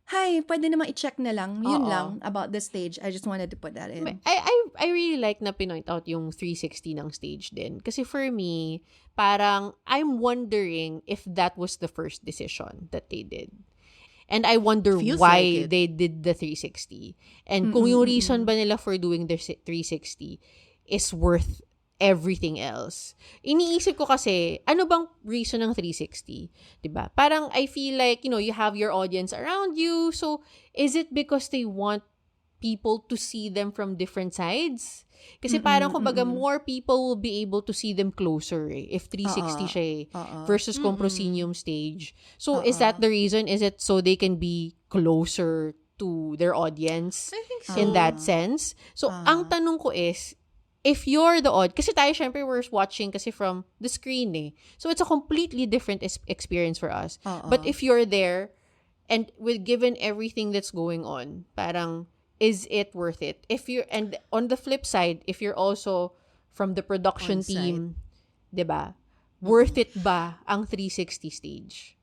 hi, pwede namang i-check na lang. Yun Oo. lang about the stage. I just wanted to put that in. I really like na pinoint out yung 360 ng stage din. Kasi for me, parang I'm wondering if that was the first decision that they did. And I wonder Feels why like it. they did the 360. And kung yung reason ba nila for doing the 360 is worth everything else. Iniisip ko kasi, ano bang reason ng 360? Diba? Parang I feel like, you have your audience around you. So, is it because they want people to see them from different sides? Kasi parang kumbaga more people will be able to see them closer if 360 siya versus kung proscenium stage. So, is that the reason? Is it so they can be closer to their audience I think so. in that sense? So, ang tanong ko is, if you're the kasi tayo syempre we're watching kasi from the screen eh. So, it's a completely different experience for us. But if you're there, and with given everything that's going on, parang, is it worth it? And on the flip side, if you're also from the production team, diba? Worth it ba ang 360 stage?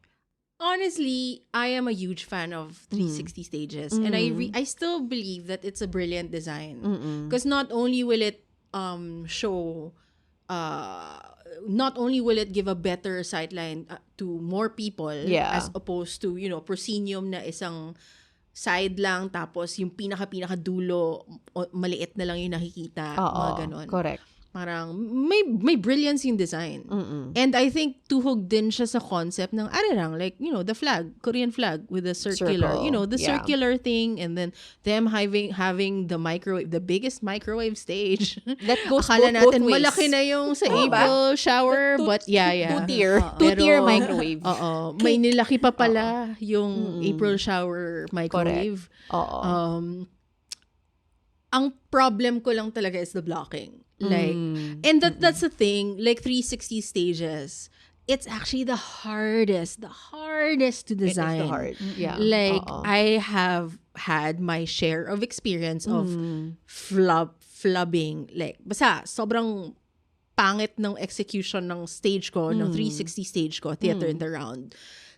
Honestly, I am a huge fan of 360 stages, and I still believe that it's a brilliant design because not only will it show, not only will it give a better sightline to more people as opposed to proscenium na isang side lang tapos yung pinaka dulo maliit na lang yung nakikita, mga ganon. Correct. Parang may brilliance yung design. And I think tuhog din siya sa concept ng like, the flag, Korean flag with the circular, Circle. circular thing, and then them having the microwave, the biggest microwave stage. That goes Akala both natin ways. malaki na yung sa April shower, but yeah. Two-tier microwave. Oo. May nilaki pa pala yung April shower microwave. Oo. Ang problem ko lang talaga is the blocking. Like, and that's the thing, like 360 stages, it's actually the hardest to design. It is the hard. Yeah. Like, I have had my share of experience of flubbing. Like, basta, sobrang pangit ng execution ng stage ko, ng 360 stage ko, theater in the round.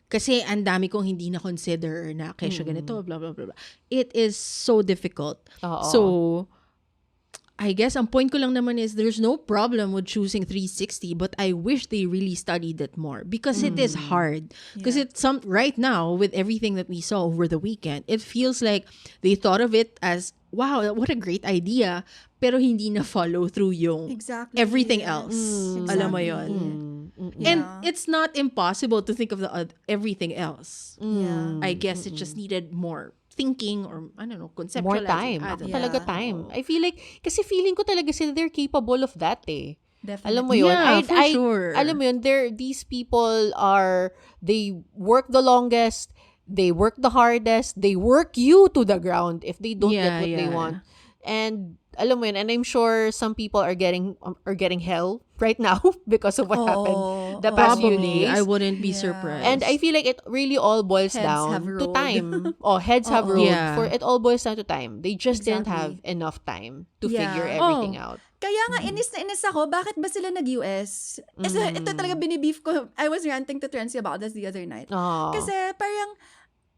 Kasi ang dami kong hindi na consider na kesyo ganito, blah, blah, blah, blah. It is so difficult. So, I guess ang point ko lang naman is there's no problem with choosing 360, but I wish they really studied it more because it is hard. Because it's right now with everything that we saw over the weekend, it feels like they thought of it as, wow, what a great idea, pero hindi na follow through yung everything else. Alam mo yun? And it's not impossible to think of the everything else. I guess it just needed more thinking or, I don't know, conceptualizing. More time. Talaga time. I feel like, kasi feeling ko talaga sila they're capable of that eh. Definitely. Alam mo yun? Yeah, for sure. Alam mo yun, these people they work the longest, they work the hardest, they work you to the ground if they don't get what they want. And alam mo yun, and I'm sure some people are getting hell right now because of what happened the past few Probably. days. I wouldn't be surprised. And I feel like it really all boils Heads down have to rolled. time. Heads have rolled. Yeah. For it all boils down to time. They just didn't have Exactly. enough time to Yeah. figure everything out. Kaya nga, inis na inis ako, bakit ba sila nag-US? Ito talaga binibeef ko. I was ranting to Trency about this the other night. Kasi parang,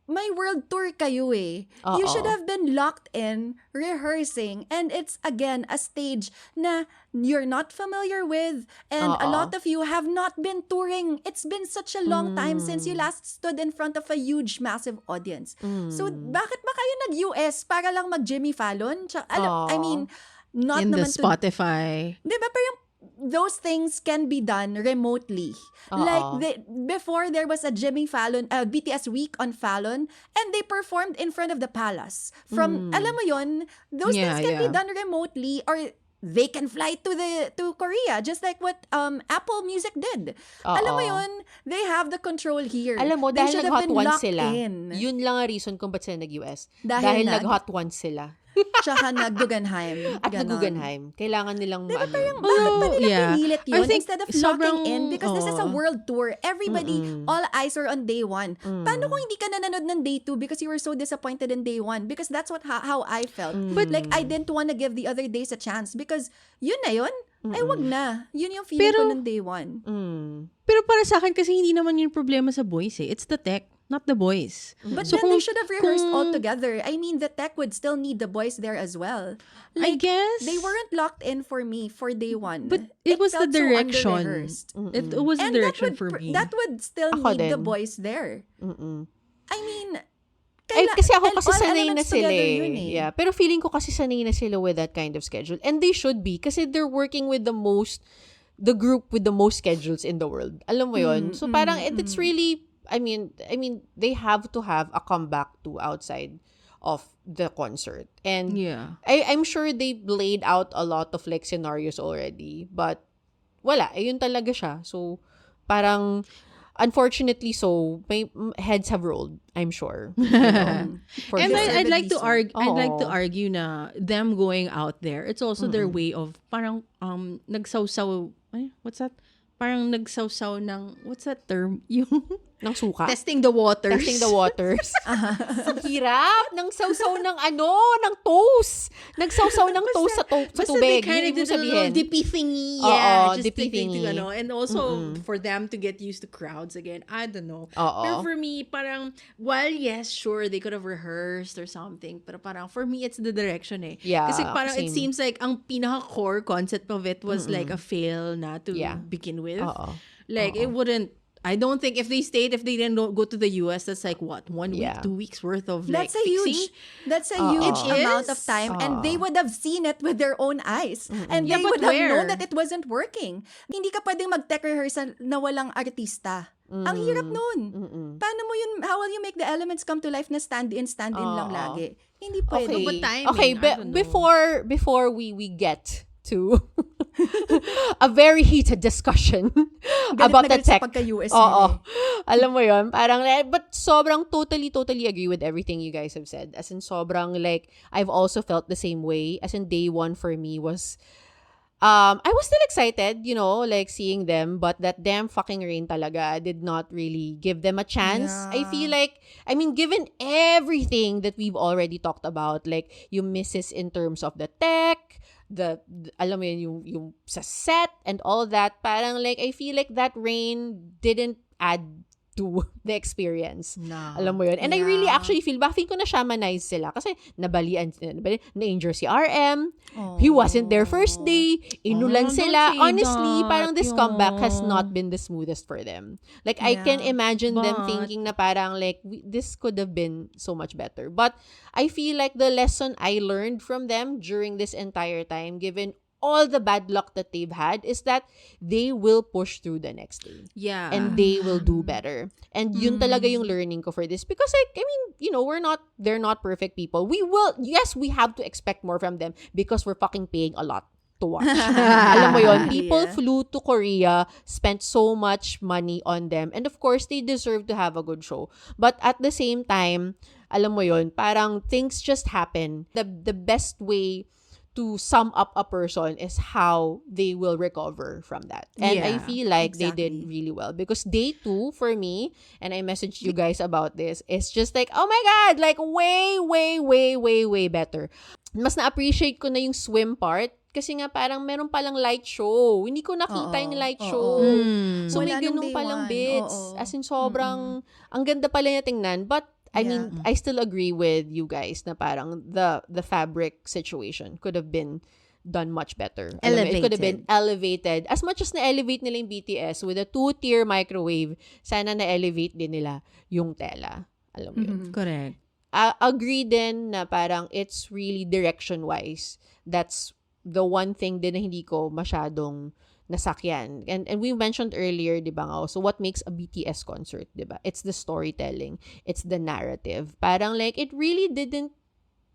may world tour kayo eh. You should have been locked in, rehearsing, and it's, again, a stage na you're not familiar with, and a lot of you have not been touring. It's been such a long time since you last stood in front of a huge, massive audience. So, bakit ba kayo nag-US para lang mag-Jimmy Fallon? I mean, not in the naman Spotify. Diba, parang those things can be done remotely. Like, before there was a Jimmy Fallon, BTS week on Fallon, and they performed in front of the palace. From, alam mo yon, those things can be done remotely, or they can fly to Korea, just like what Apple Music did. Alam mo yon, they have the control here. Alam mo, They dahil should have nag-hot been ones locked sila. in. Yun lang ang reason kung ba't sila nag-US. Dahil nag-hot ones sila. Tsaka nag-Guggenheim. At Ganon. nag-Guggenheim. Kailangan nilang Bakit ba Although, nila yeah. pinilit I yun think instead of sobrang- locking in? Because this is a world tour. Everybody, all eyes are on day one. Paano kung hindi ka nanonood ng day two because you were so disappointed in day one? Because that's how I felt. But like, I didn't want to give the other days a chance because yun na yun. Ay, wag na. Yun yung feeling ko ng day one. Pero para sa akin kasi hindi naman yung problema sa voice eh. It's the tech. not the boys. But So then they should have rehearsed all kung- together. I mean, the tech would still need the boys there as well. I guess They weren't locked in for me for day one. But it was the felt so direction. under-rehearsed. It was the And direction for me. that would still Ako need the din. boys there. Mm-mm. I mean, Kasi ako kasi all sanay na elements sila together eh. yun eh. Yeah. Pero feeling ko kasi sanay na sila with that kind of schedule. And they should be kasi they're working with the group with the most schedules in the world. Alam mo yun? So parang it's really, I mean, they have to have a comeback to outside of the concert. And Yeah. I'm sure they laid out a lot of like scenarios already. But wala. Ayun talaga siya. So parang unfortunately so, my heads have rolled, I'm sure. You know, for And sure. I'd like to argue. I'd like to Oo. argue na them going out there. It's also their way of parang nagsawsaw. What's that? Parang nagsawsaw ng what's that term? Yung Ng suka. testing the waters. Testing the waters. Ang hirap. Nang sausaw ng ng toast. Nagsawsaw ng toast sa Basta tubig. they kind Yun of yung did a little sabihin. dippy thingy. Oo, Yeah, just dippy like thingy. And also for them to get used to crowds again. I don't know. Oo. Pero for me, parang, while yes, sure, they could have rehearsed or something, pero parang for me, it's the direction eh. Yeah, Kasi parang it same. seems like ang pinaka-core concept of it was like a fail na to Yeah. begin with. Oo. Like, it wouldn't, I don't think if they didn't go to the US, that's like what, 1 week, Yeah. 2 weeks worth of That's like a fixing? that's a huge It amount is? of time, and they would have seen it with their own eyes, and Yeah, they but would have where? known that it wasn't working. Hindi ka pwedeng mag-tech rehearsal na walang artista. Ang hirap nun. Paano mo yun? How will you make the elements come to life na stand-in lang lagi? Hindi pwede. Okay. But timing, Okay, I don't know. before we get to a very heated discussion about the Galit na galit sa tech. pagka-US Oo. nila Alam mo yun, parang, but sobrang totally agree with everything you guys have said. As in, sobrang like, I've also felt the same way. As in, day one for me was, I was still excited, you know, like seeing them, but that damn fucking rain talaga did not really give them a chance. I feel like, I mean, given everything that we've already talked about, like, yung misses in terms of the tech, alam mo yun, yung sa set and all that, parang like, I feel like that rain didn't add to the experience. No. Alam mo yun? And I really actually feel ko na-shamanize sila kasi na-injure si RM. He wasn't there first day. Inulan don't sila. say Honestly, that. parang this comeback has not been the smoothest for them. Like, I can imagine them But- thinking na parang like, this could have been so much better. But I feel like the lesson I learned from them during this entire time, given all the bad luck that they've had, is that they will push through the next day. Yeah. And they will do better. And yun talaga yung learning ko for this. Because like, I mean, you know, they're not perfect people. We have to expect more from them because we're fucking paying a lot to watch. Alam mo yun, people flew to Korea, spent so much money on them, and of course, they deserve to have a good show. But at the same time, alam mo yun, parang things just happen. The best way to sum up a person is how they will recover from that. And I Yeah, feel like they exactly. did really well. Because day 2, for me, and I messaged you guys about this, it's just like, oh my God, like way, way, way, way, way better. Mas na-appreciate ko na yung swim part kasi nga parang meron palang light show. Hindi ko nakita yung light show. So may Wala nung ganun day palang one. bits. Oo. As in sobrang, ang ganda pala niya tingnan. But I mean, I still agree with you guys na parang the fabric situation could have been done much better. Alam mo, it could have been elevated. As much as na-elevate nila yung BTS with a 2-tier microwave, sana na-elevate din nila yung tela. Alam mo yun. Correct. Agree din na parang it's really direction-wise. That's the one thing din na hindi ko masyadong nasakyan. And we mentioned earlier, di ba nga, so what makes a BTS concert, di ba? It's the storytelling. It's the narrative. Parang like, it really didn't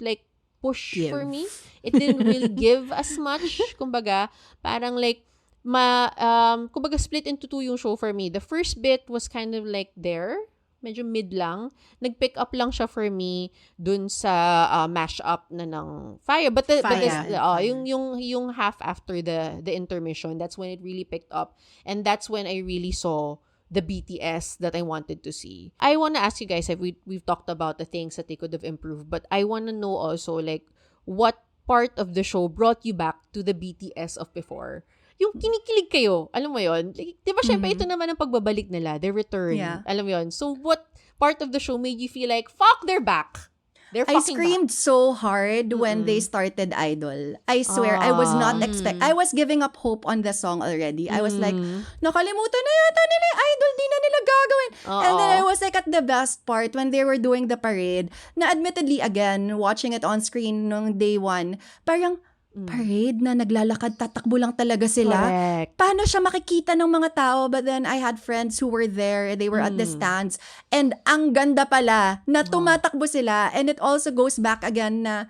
like push for me. It didn't really give as much. Kumbaga, parang like, kumbaga split into 2 yung show for me. The first bit was kind of like there, medyo mid lang. Nag-pick up lang siya for me dun sa mash-up na ng Fire. But yung half after the intermission, that's when it really picked up. And that's when I really saw the BTS that I wanted to see. I want to ask you guys, we've talked about the things that they could have improved, but I want to know also, like, what part of the show brought you back to the BTS of before? Yung kinikilig kayo, alam mo yon, like, di ba syempre ito naman ang pagbabalik nila, their return, Yeah. alam mo yon. So what part of the show made you feel like, fuck, they're back. They're I fucking screamed so hard when they started Idol. I swear, I was not I was giving up hope on the song already. I was like, nakalimutan na yata nila yung Idol, di na nila gagawin. And then I was like at the best part when they were doing the parade, na admittedly again, watching it on screen nung day one, parang, parade na naglalakad, tatakbo lang talaga sila. Correct. Paano siya makikita ng mga tao? But then I had friends who were there. They were at the stands. And ang ganda pala na tumatakbo sila. And it also goes back again na,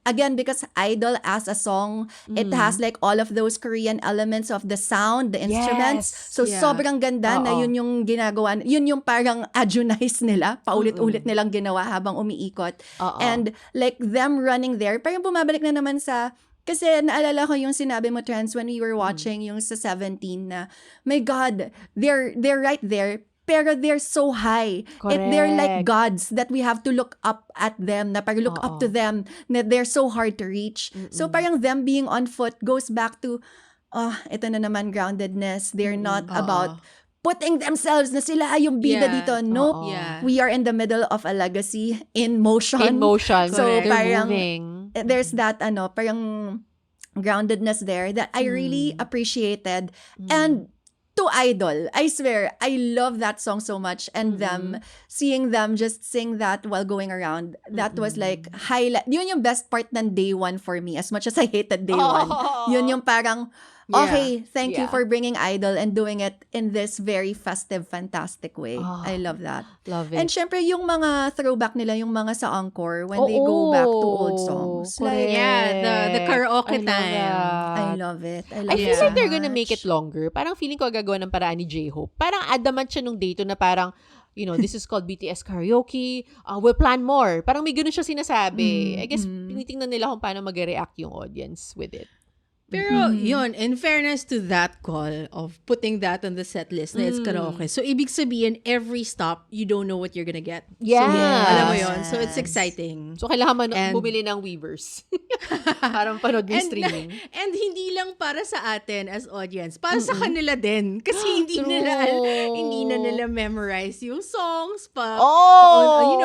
again, because Idol as a song, it has like all of those Korean elements of the sound, the instruments. Yes. So Yeah. sobrang ganda na yun yung ginagawa. Yun yung parang adjunize nila. Paulit-ulit nilang ginawa habang umiikot. And like them running there, parang bumabalik na naman sa, kasi naalala ko yung sinabi mo, Trans, when we were watching yung sa 17 na, my God, they're right there, pero they're so high. They're like gods that we have to look up at them, na parang look up to them, na they're so hard to reach. So parang them being on foot goes back to, ito na naman groundedness. They're not about putting themselves na sila yung bida Yeah. dito. Nope. Yeah. We are in the middle of a legacy in motion. In motion. So They're parang, moving. there's that parang groundedness there that I really appreciated. And to Idol, I swear, I love that song so much. And seeing them just sing that while going around, that was like highlight. Yun yung best part ng day one for me. As much as I hated day one. Yun yung parang, okay, thank you for bringing Idol and doing it in this very festive, fantastic way. I love that. Love it. And syempre, yung mga throwback nila, yung mga sa encore, when they go back to old songs. Correct. Like, Yeah, the karaoke I love time. that. I love it. I love I feel it so like they're gonna much. make it longer. Parang feeling ko gagawa ng paraan ni J-Hope. Parang adamant siya nung date na parang, this is called BTS karaoke. We'll plan more. Parang may ganun siya sinasabi. I guess tinitingnan nila kung paano mag-react yung audience with it. Pero yun, in fairness to that call of putting that on the set list na it's karaoke. So, ibig sabihin, every stop, you don't know what you're gonna get. Yeah. So, alam mo Yes. yun. So, it's exciting. So, kailangan And- bumili ng Weavers. Parang panood yung streaming. And hindi lang para sa atin as audience, para sa kanila din. Kasi hindi True. hindi na nila memorize yung songs pa.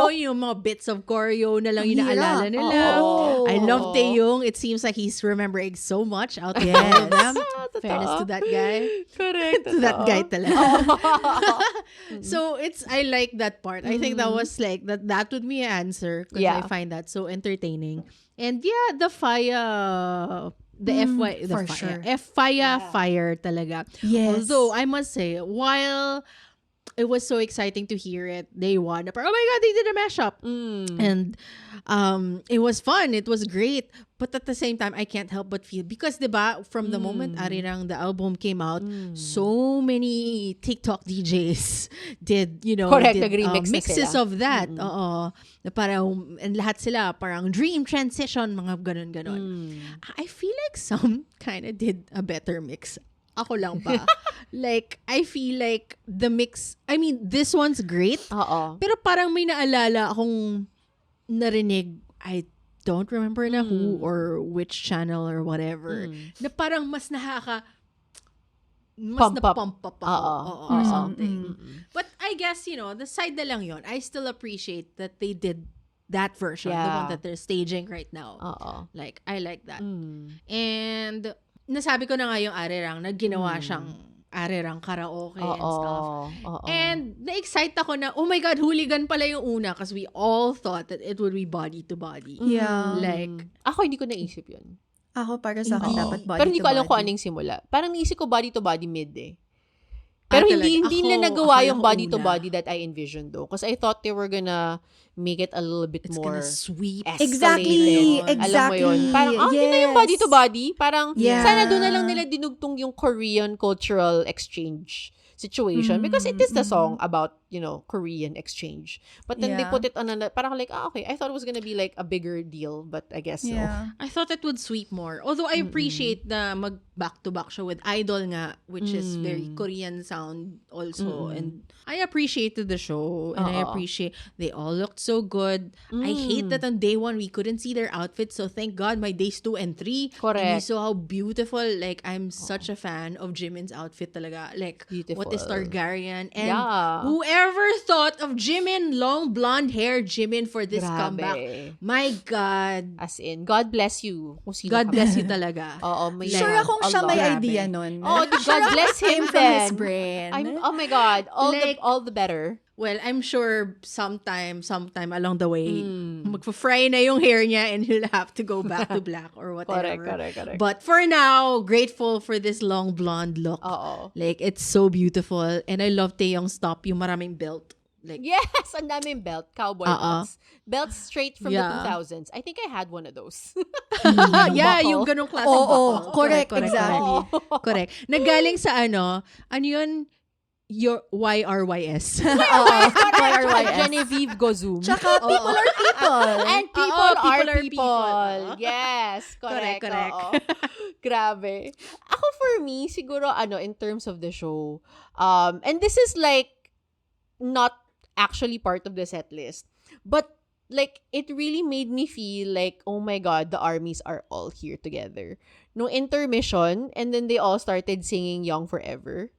Yung mga bits of choreo na lang yung naalala nila. Oo. I love Taeyong. It seems like he's remembering so much out of Yes. all of them. Totoo. Fairness to that guy. Correct. To that guy talaga. So I like that part. I think that was like that would be an answer because I Yeah. find that so entertaining. And yeah, the fire, the FY, the for fire, sure. fire talaga. Yes. Although I must say, while it was so exciting to hear it day one, oh my God, they did a mashup. And it was fun. It was great. But at the same time, I can't help but feel, because diba, from the moment Arirang, the album came out, so many TikTok DJs did, Correct, did, nag-remix na mixes sila. of that. Oo. Na parang, and lahat sila, parang dream transition, mga ganon. I feel like some kind of did a better mix. Ako lang ba? Like, I feel like the mix, I mean, this one's great. Oo. Pero parang may naalala akong narinig, I don't remember na who or which channel or whatever, na parang mas Pump up. na-pump up ako. Oo. Oo, or something. But I guess, the side na lang yun, I still appreciate that they did that version, the Yeah. one that they're staging right now. Oo. Like, I like that. And nasabi ko na nga yung Arirang na ginawa siyang Arirang karaoke and stuff. Oo. And na-excite ako na, oh my God, Hooligan pala yung una, because we all thought that it would be body to body. Yeah. Like, Ako, hindi ko naisip yun. Ako, para sa akin, Hindi. dapat body Pero hindi to ko alam kung body. anong simula. Parang naisip ko body to body mid eh. Pero talaga. hindi nila Ako, nagawa akala yung ko body to una. body that I envisioned though. Because I thought they were gonna make it a little bit it's more gonna sweep. Exactly. escalated. Exactly. Alam mo yun? Parang, yun na yung body to Yes. body. Parang, Yeah. sana doon na lang nila dinugtong yung Korean cultural exchange situation. Because it is the song about, Korean exchange. But then they Yeah. put it on parang like, okay, I thought it was gonna be like a bigger deal. But I guess so. Yeah. I thought it would sweep more. Although I appreciate na mag back-to-back siya with Idol nga, which is very Korean sound also. And I appreciated the show. And I appreciate, they all looked so good. I hate that on day one, we couldn't see their outfits. So thank God, my days 2 and 3, and we Correct. saw how beautiful. Like, I'm such a fan of Jimin's outfit talaga. Like, what is Beautiful. Targaryen? And Yeah. whoever ever thought of Jimin, long blonde hair Jimin for this comeback? My God. As in, God bless you. Kung sino God ka bless man. you talaga. Oo, may Sure akong siya may Grabe. idea nun. Oh, God bless him Came from his then. brain. Oh my God. Like- All the better. Well, I'm sure sometime along the way, magfa-fry na yung hair niya and he'll have to go back to black or whatever. Correct. But for now, grateful for this long blonde look. Oo. Like, it's so beautiful. And I love Taeyong's top, yung maraming belt. Like, Yes, ang daming belt. Cowboy belts. Belts straight from the 2000s. I think I had one of those. yeah, Buckle. yung ganong klaseng Oo, buckle. correct, exactly. Correct. Nagaling sa ano yun? Your YRYS. Oo, YRYS. Genevieve Gozum. Tsaka people are people. And people, Oo, are people are people. people. Yes, correct. Correct. Oo. Grabe. Ako for me, siguro in terms of the show, and this is like not actually part of the set list, but like it really made me feel like, oh my God, the armies are all here together. No intermission, and then they all started singing Young Forever.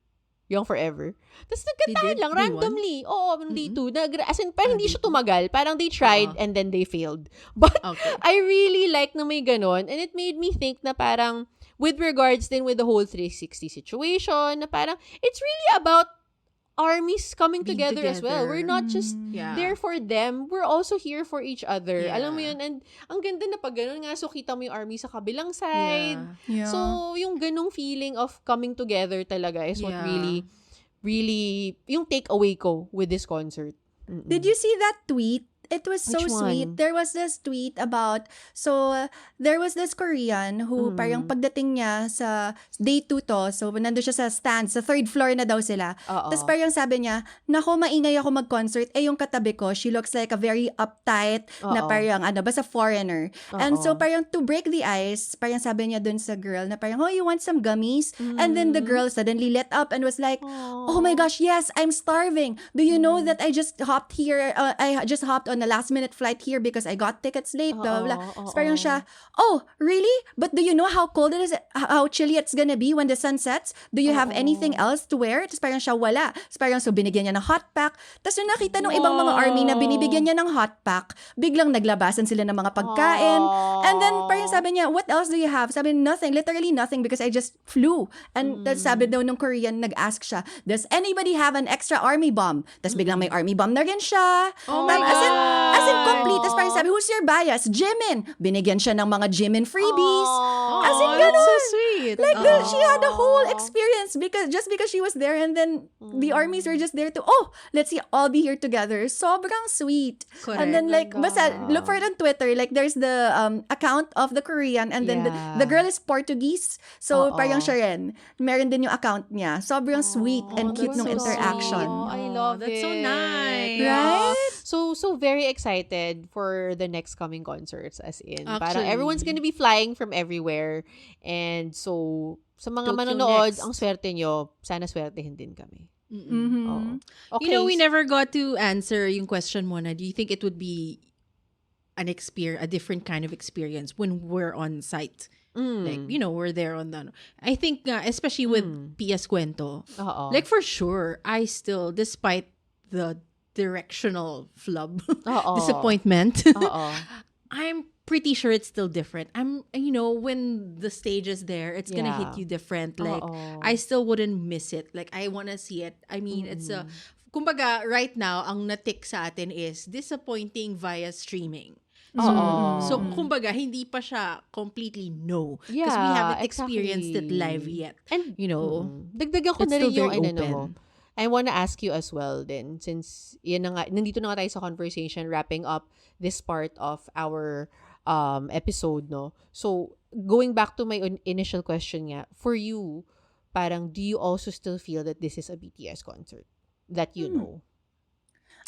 Tapos nagkantahan lang, Day one? randomly. Oo, day 2. As in, parang hindi siya tumagal. Parang they tried and then they failed. But Okay. I really like na may ganon. And it made me think na parang, with regards din with the whole 360 situation, na parang, it's really about armies coming Being together as well. together. We're not just Yeah. there for them. We're also here for each other. Yeah. Alam mo yun? And ang ganda na pag ganon nga, so kita mo yung army sa kabilang side. Yeah. Yeah. So, yung ganong feeling of coming together talaga is what Yeah. really, yung takeaway ko with this concert. Mm-mm. Did you see that tweet? It was so Which sweet. one? There was this tweet about, there was this Korean who parang pagdating niya sa day 2 to, so nandun siya sa stand, sa 3rd floor na daw sila. Oo. Tapos parang sabi niya, nako, maingay ako mag-concert. Yung katabi ko, she looks like a very uptight na Oo. parang, basta foreigner. And so Oo. parang to break the ice, parang sabi niya dun sa girl na parang, oh, you want some gummies? And then the girl suddenly lit up and was like, oh my gosh, yes, I'm starving. Do you know that I just hopped here, I just hopped on a last-minute flight here because I got tickets late, blah, blah, blah. Tapos parang siya, oh, really? But do you know how cold it is, how chilly it's gonna be when the sun sets? Do you have anything else to wear? Tapos parang siya, wala. Tapos parang so binigyan niya ng hot pack. Tapos nung nakita ng ibang mga army na binibigyan niya ng hot pack, biglang naglabasan sila ng mga pagkain. And then parang sabi niya, what else do you have? Sabi, nothing, literally nothing because I just flew. And tapos sabi daw nung Korean, nag-ask siya, does anybody have an extra army bomb? Tapos biglang may army bomb na rin siya. Oh my As in complete. Tapos parang sabi, who's your bias? Jimin. Binigyan siya ng mga Jimin freebies. As in, that's ganun. so sweet. Like, she had a whole experience because she was there and then the armies were just there to, let's all be here together. Sobrang sweet. Correct. And then like, basta, look for it on Twitter. Like, there's the account of the Korean and then Yeah. the girl is Portuguese. So, Oo. parang siya rin. Meron din yung account niya. Sobrang sweet and cute that's nung so interaction. sweet. I love That's it. so nice. Right? So very excited for the next coming concerts as in. Parang Actually. everyone's gonna be flying from everywhere. And so, sa mga Tokyo manonood, next. ang swerte nyo, sana swertehin din kami. Mhm. Oo. Okay. You know, we never got to answer yung question mo na, do you think it would be a different kind of experience when we're on site? Like, you know, we're there on the... I think, especially with PS Cuento, Oo. like for sure, I still, despite the directional flub, Oo. disappointment, Oo. I'm pretty sure it's still different. When the stage is there, it's gonna Yeah. hit you different. Like, Oo. I still wouldn't miss it. Like, I wanna see it. I mean, it's a... Kumbaga, right now, ang natik sa atin is disappointing via streaming. Oo. So, kumbaga, hindi pa siya completely no. Because we Yeah, haven't experienced it exactly. live yet. And, You know, dagdagan ko it's na rin still yung very ano mo. open. I wanna ask you as well then, since yan na nga, nandito na nga tayo sa conversation, wrapping up this part of our episode, no? So, going back to my initial question nga, for you, parang, do you also still feel that this is a BTS concert? That you know?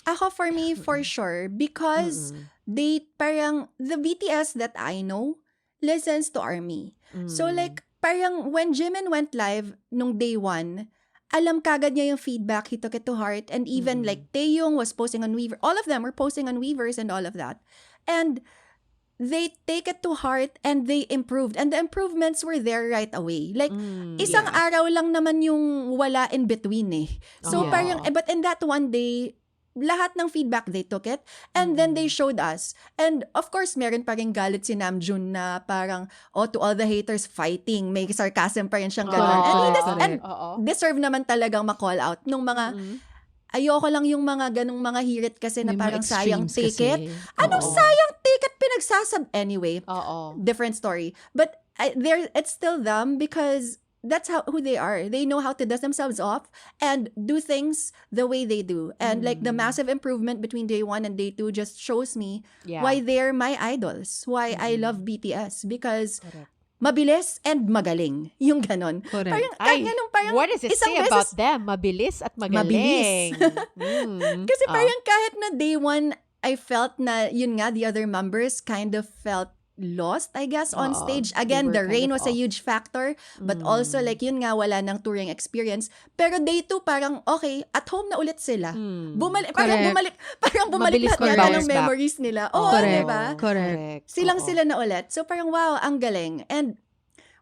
Ako, for me, for sure, because the BTS that I know listens to ARMY. So like, parang when Jimin went live nung day 1, alam kagad niya yung feedback, he took it to heart, and even like Taeyong was posting on Weaver, all of them were posting on Weavers and all of that. And they take it to heart and they improved. And the improvements were there right away. Like, isang araw lang naman yung wala in between eh. So, parang, but in that one day, lahat ng feedback, they took it. And then they showed us. And of course, meron pa rin galit si Namjoon na parang, to all the haters fighting. May sarcasm pa rin siyang gano'n. And deserve naman talagang ma-call out nung mga, ayoko lang yung mga ganong mga hirit kasi na May parang mga sayang extremes ticket. kasi. Anong sayang ticket pinagsasab? Anyway, different story. But it's still them because that's who they are. They know how to dust themselves off and do things the way they do. And like the massive improvement between day 1 and day 2 just shows me why they're my idols. Why I love BTS. Because mabilis and magaling. Yung ganon. Correct. Parang what does it say about them? Mabilis at magaling. Kasi parang kahit na day 1, I felt na, yun nga, the other members kind of felt lost, I guess, on stage. Again, the rain was a huge factor. But also, like, yun nga, wala ng touring experience. Pero day 2, parang, okay, at home na ulit sila. Parang bumalik lahat yata ng memories nila. Diba? Correct. Silang-sila na ulit. So, parang, wow, ang galing. And,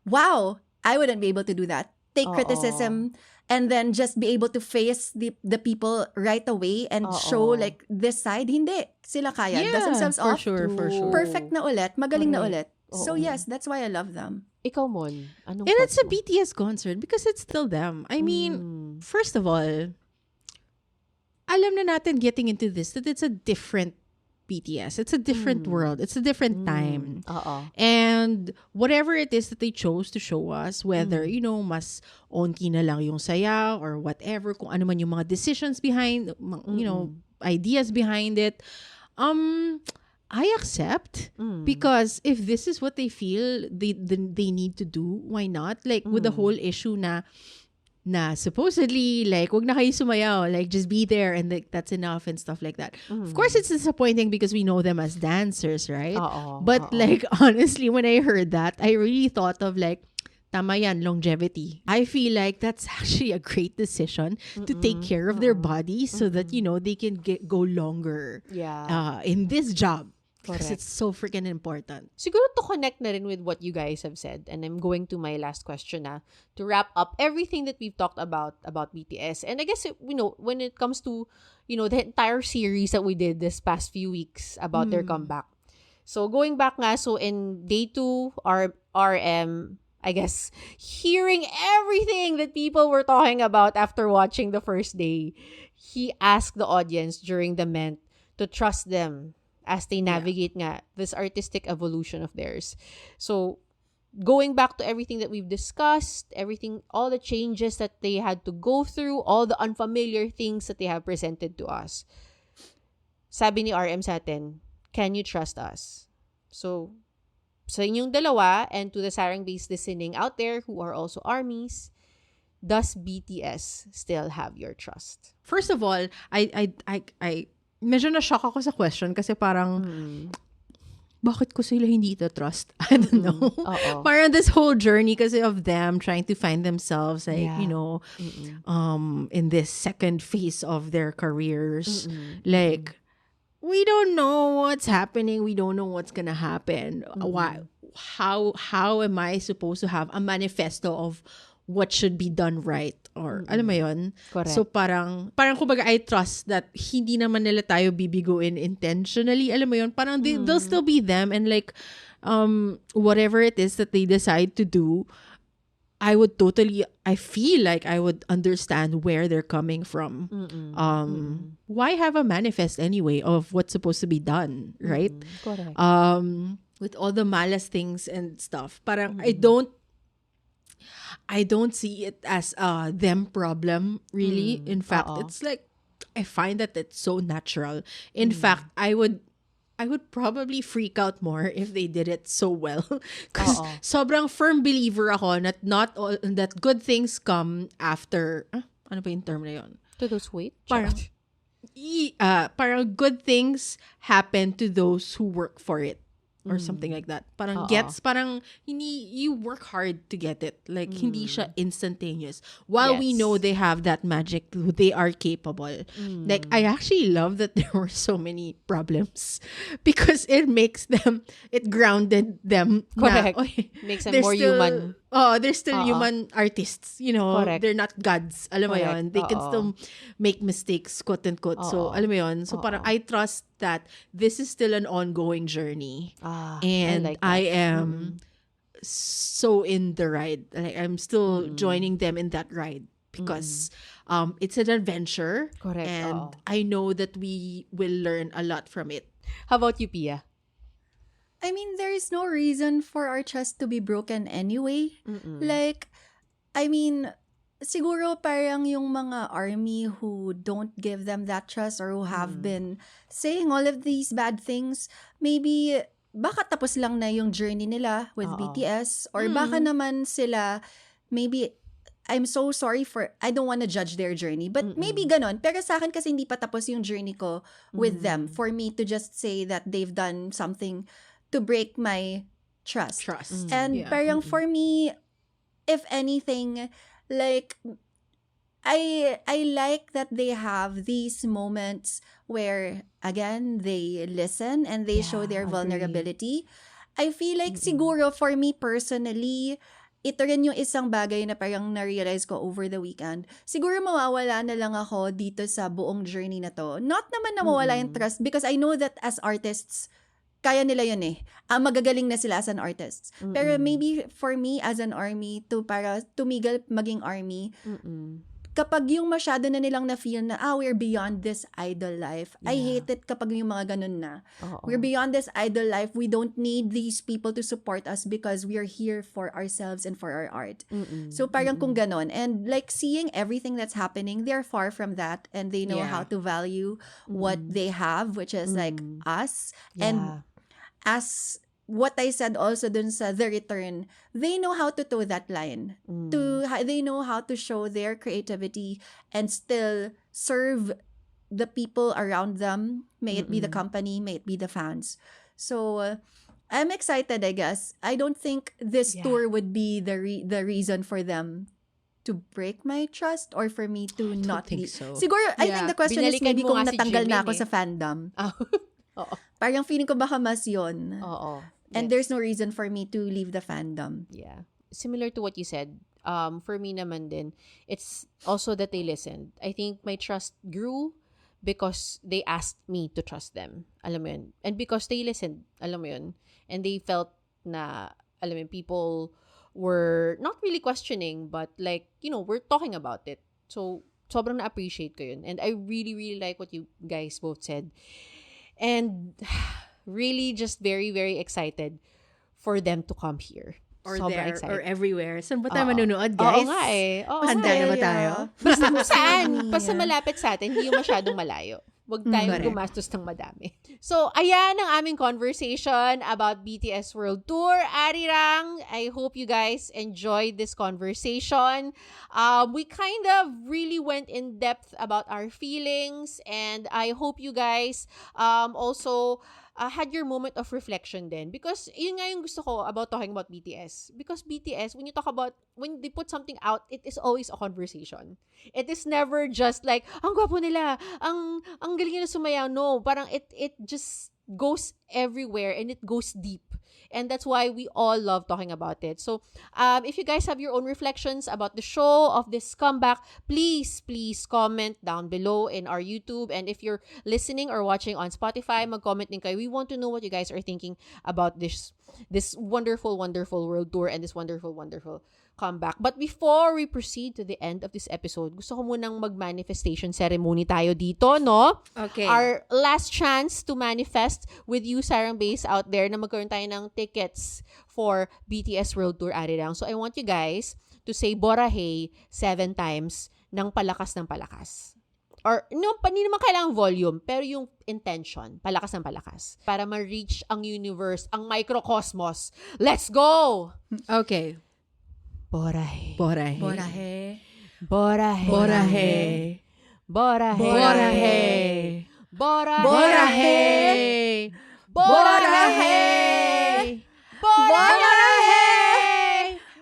wow, I wouldn't be able to do that. Take criticism and then just be able to face the people right away and show like this side. Hindi. Sila kaya. Dust themselves for off. sure. Perfect na ulit. Magaling na ulit. So yes, that's why I love them. Ikaw, Mon, anong And it's a thoughts mo? BTS concert because it's still them. I mean, first of all, alam na natin getting into this that it's a different BTS. It's a different world. It's a different time. And whatever it is that they chose to show us, whether, mas onti na lang yung saya or whatever, kung ano man yung mga decisions behind, ideas behind it, I accept because if this is what they feel they need to do, why not? Like with the whole issue na supposedly like wag na kayo sumayaw, like just be there and like that's enough and stuff like that. Of course it's disappointing because we know them as dancers, right? But like honestly, when I heard that, I really thought of like tama yan, longevity. I feel like that's actually a great decision to take care of their bodies so that they can go longer in this job. Because it's so freaking important. Siguro to connect na rin with what you guys have said, and I'm going to my last question na, to wrap up everything that we've talked about BTS. And I guess, when it comes to, the entire series that we did this past few weeks about their comeback. So going back nga, so in day 2, RM, I guess, hearing everything that people were talking about after watching the first day, he asked the audience during the Ment to trust them as they navigate nga this artistic evolution of theirs. So, going back to everything that we've discussed, all the changes that they had to go through, all the unfamiliar things that they have presented to us. Sabi ni RM sa atin, can you trust us? So, sa inyong dalawa and to the Sarang Base listening out there who are also ARMYs, does BTS still have your trust? First of all, I medyo na-shock ako sa question kasi parang bakit ko sila hindi ito trust? I don't know. Parang this whole journey kasi of them trying to find themselves like, in this second phase of their careers. Like, we don't know what's happening. We don't know what's gonna happen. How am I supposed to have a manifesto of what should be done right? Or, alam mo yun? Correct. So, parang kumbaga, I trust that hindi naman nila tayo bibiguin intentionally. Alam mo yun? Parang they'll still be them and like, whatever it is that they decide to do, I feel like I would understand where they're coming from. Why have a manifest anyway of what's supposed to be done, right? Correct. With all the malas things and stuff. Parang I don't see it as a them problem, really. In fact, it's like, I find that it's so natural. In fact, I would probably freak out more if they did it so well. Because sobrang firm believer ako that good things come after, ano ba yung term na yun? To those wait? Parang good things happen to those who work for it. or something like that. Parang Oo. parang you work hard to get it. Like, hindi siya instantaneous. While we Yes. know they have that magic, they are capable. Like, I actually love that there were so many problems because it grounded them. Correct. Na, oy, Makes them they're more still- human. Oh, they're still Oo. human artists. You know, Correct. they're not gods. Alam mo Correct. yun? They can Oo. still make mistakes, quote unquote. So, Oo. alam mo yun? So, Oo. parang I trust that this is still an ongoing journey. I And like that. I am so in the ride. Like, I'm still joining them in that ride because it's an adventure. Correct. And Oo. I know that we will learn a lot from it. How about you, Pia? I mean, there is no reason for our trust to be broken anyway. Like, I mean, siguro parang yung mga army who don't give them that trust or who have been saying all of these bad things, maybe baka tapos lang na yung journey nila with Oo. BTS or baka naman sila maybe I'm so sorry for I don't want to judge their journey but maybe ganon pero sa akin kasi hindi pa tapos yung journey ko with them for me to just say that they've done something to break my trust. And Yeah. parang for me, if anything, like, I like that they have these moments where, again, they listen and they show their agree. vulnerability. I feel like siguro for me personally, ito rin yung isang bagay na parang na-realize ko over the weekend. Siguro mawawala na lang ako dito sa buong journey na to. Not naman na mawala yung trust because I know that as artists, kaya nila yun eh. Magagaling na sila as an artist. Pero maybe for me as an army, para tumigil maging army, kapag yung masyado na nilang na-feel na, we're beyond this idol life. I hate it kapag yung mga ganun na. Oo. We're beyond this idol life. We don't need these people to support us because we're here for ourselves and for our art. So parang kung ganun. And like seeing everything that's happening, they're far from that and they know Yeah. how to value what they have, which is like us. And as what I said also dun sa The Return, they know how to toe that line. They know how to show their creativity and still serve the people around them. May it be the company, may it be the fans. So, I'm excited, I guess. I don't think this tour would be the reason for them to break my trust or for me to not think be. so. Siguro, I think the question is Binalikan maybe mo kung nga si natanggal na Jimin ako eh. sa fandom. Oo. Parang feeling ko baka mas yun. Oo. And Yes. there's no reason for me to leave the fandom. Yeah. Similar to what you said, for me naman din, it's also that they listened. I think my trust grew because they asked me to trust them. Alam mo yun? And because they listened. Alam mo yun? And they felt na, alam mo yun, people were not really questioning, but like, we're talking about it. So, sobrang na-appreciate ko yun. And I really, really like what you guys both said. And really just very, very excited for them to come here. Or Sobrang there, excited. or everywhere. Saan ba tayo Oo. manunood, Oo guys? nga eh. Oo Handa nga na ba eh. tayo? Basta kung saan. Basta malapit sa atin, hindi yung masyadong malayo. Huwag tayong Correct. gumastos ng madami. So, ayan ang aming conversation about BTS World Tour. Arirang, I hope you guys enjoyed this conversation. We kind of really went in depth about our feelings and I hope you guys also had your moment of reflection then. Because yun nga yung gusto ko about talking about BTS. Because BTS, when they put something out, it is always a conversation. It is never just like, ang gwapo nila, ang galing nila sumayaw. No, parang it just goes everywhere and it goes deep. And that's why we all love talking about it. So, if you guys have your own reflections about the show, of this comeback, please comment down below in our YouTube. And if you're listening or watching on Spotify, mag-comment din kayo. We want to know what you guys are thinking about this wonderful, wonderful world tour and this wonderful, wonderful comeback. But before we proceed to the end of this episode, gusto ko munang mag-manifestation ceremony tayo dito, no? Okay. Our last chance to manifest with you, Sarang Base out there, na magkaroon tayo ng tickets for BTS World Tour Arirang. So I want you guys to say Borahay 7 times ng palakas. Or, hindi naman kailangang volume, pero yung intention, palakas ng palakas. Para ma-reach ang universe, ang microcosmos. Let's go! Okay. Borahay. Borahay. Borahe. Borahay. Borahay. Borahay. Borahay. Borahay. Borahe! Borahe!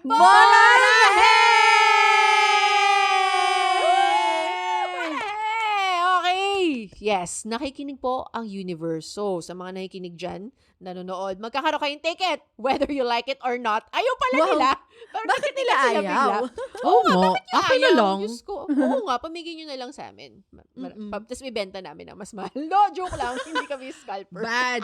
Borahe! Okay. Yes, nakikinig po ang universe. So, sa mga nakikinig dyan, nanonood, magkakaroon kayong ticket, whether you like it or not. Ayaw pala Wow. nila. Pero Bakit nila nakikinig sila ayaw? bigla. Oo nga. Ako na Ayaw. lang. Diyos ko. Oo nga, pamigay nyo na lang sa amin. Tapos ibenta namin ng mas mahal. No, joke lang. Hindi kami scalper. Bad.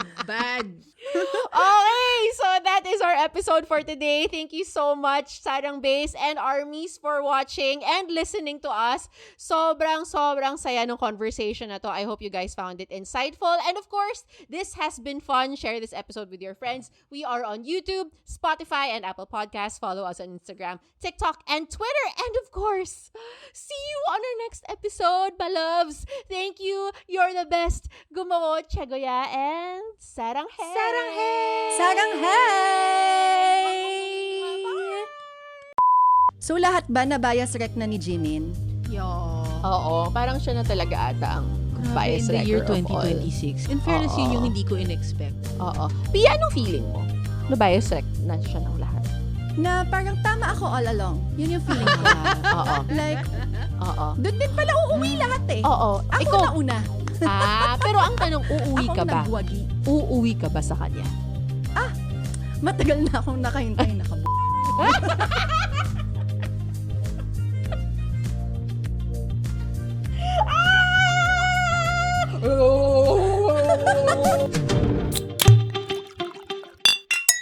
Okay, so that is our episode for today. Thank you so much, Sarang Base and Armies, for watching and listening to us. Sobrang saya ng conversation na to. I hope you guys found it insightful. And of course, this has been fun. Share this episode with your friends. We are on YouTube, Spotify, and Apple Podcasts. Follow us on Instagram, TikTok, and Twitter. And of course, see you on our next episode, loves. Thank you. You're the best. Gumawo, Chegoya, and Saranghe. Saranghay! So lahat ba na bias rec na ni Jimin? Oo, parang siya na talaga ata ang Grabe, bias in the year wrecker of all. 2026. In fairness, Oo. yun yung hindi ko in-expect. Oo. Pia, anong feeling mo? Na bias wreck na siya ng lahat? Na parang tama ako all along. Yun yung feeling ko. Oo. Like, Oo. doon din pala uuwi lahat eh. Oo. Ako Ikaw, na una. pero ang tanong, uuwi Ako ka ba? nagwagi. Uuwi ka ba sa kanya? Matagal na akong nakahintay na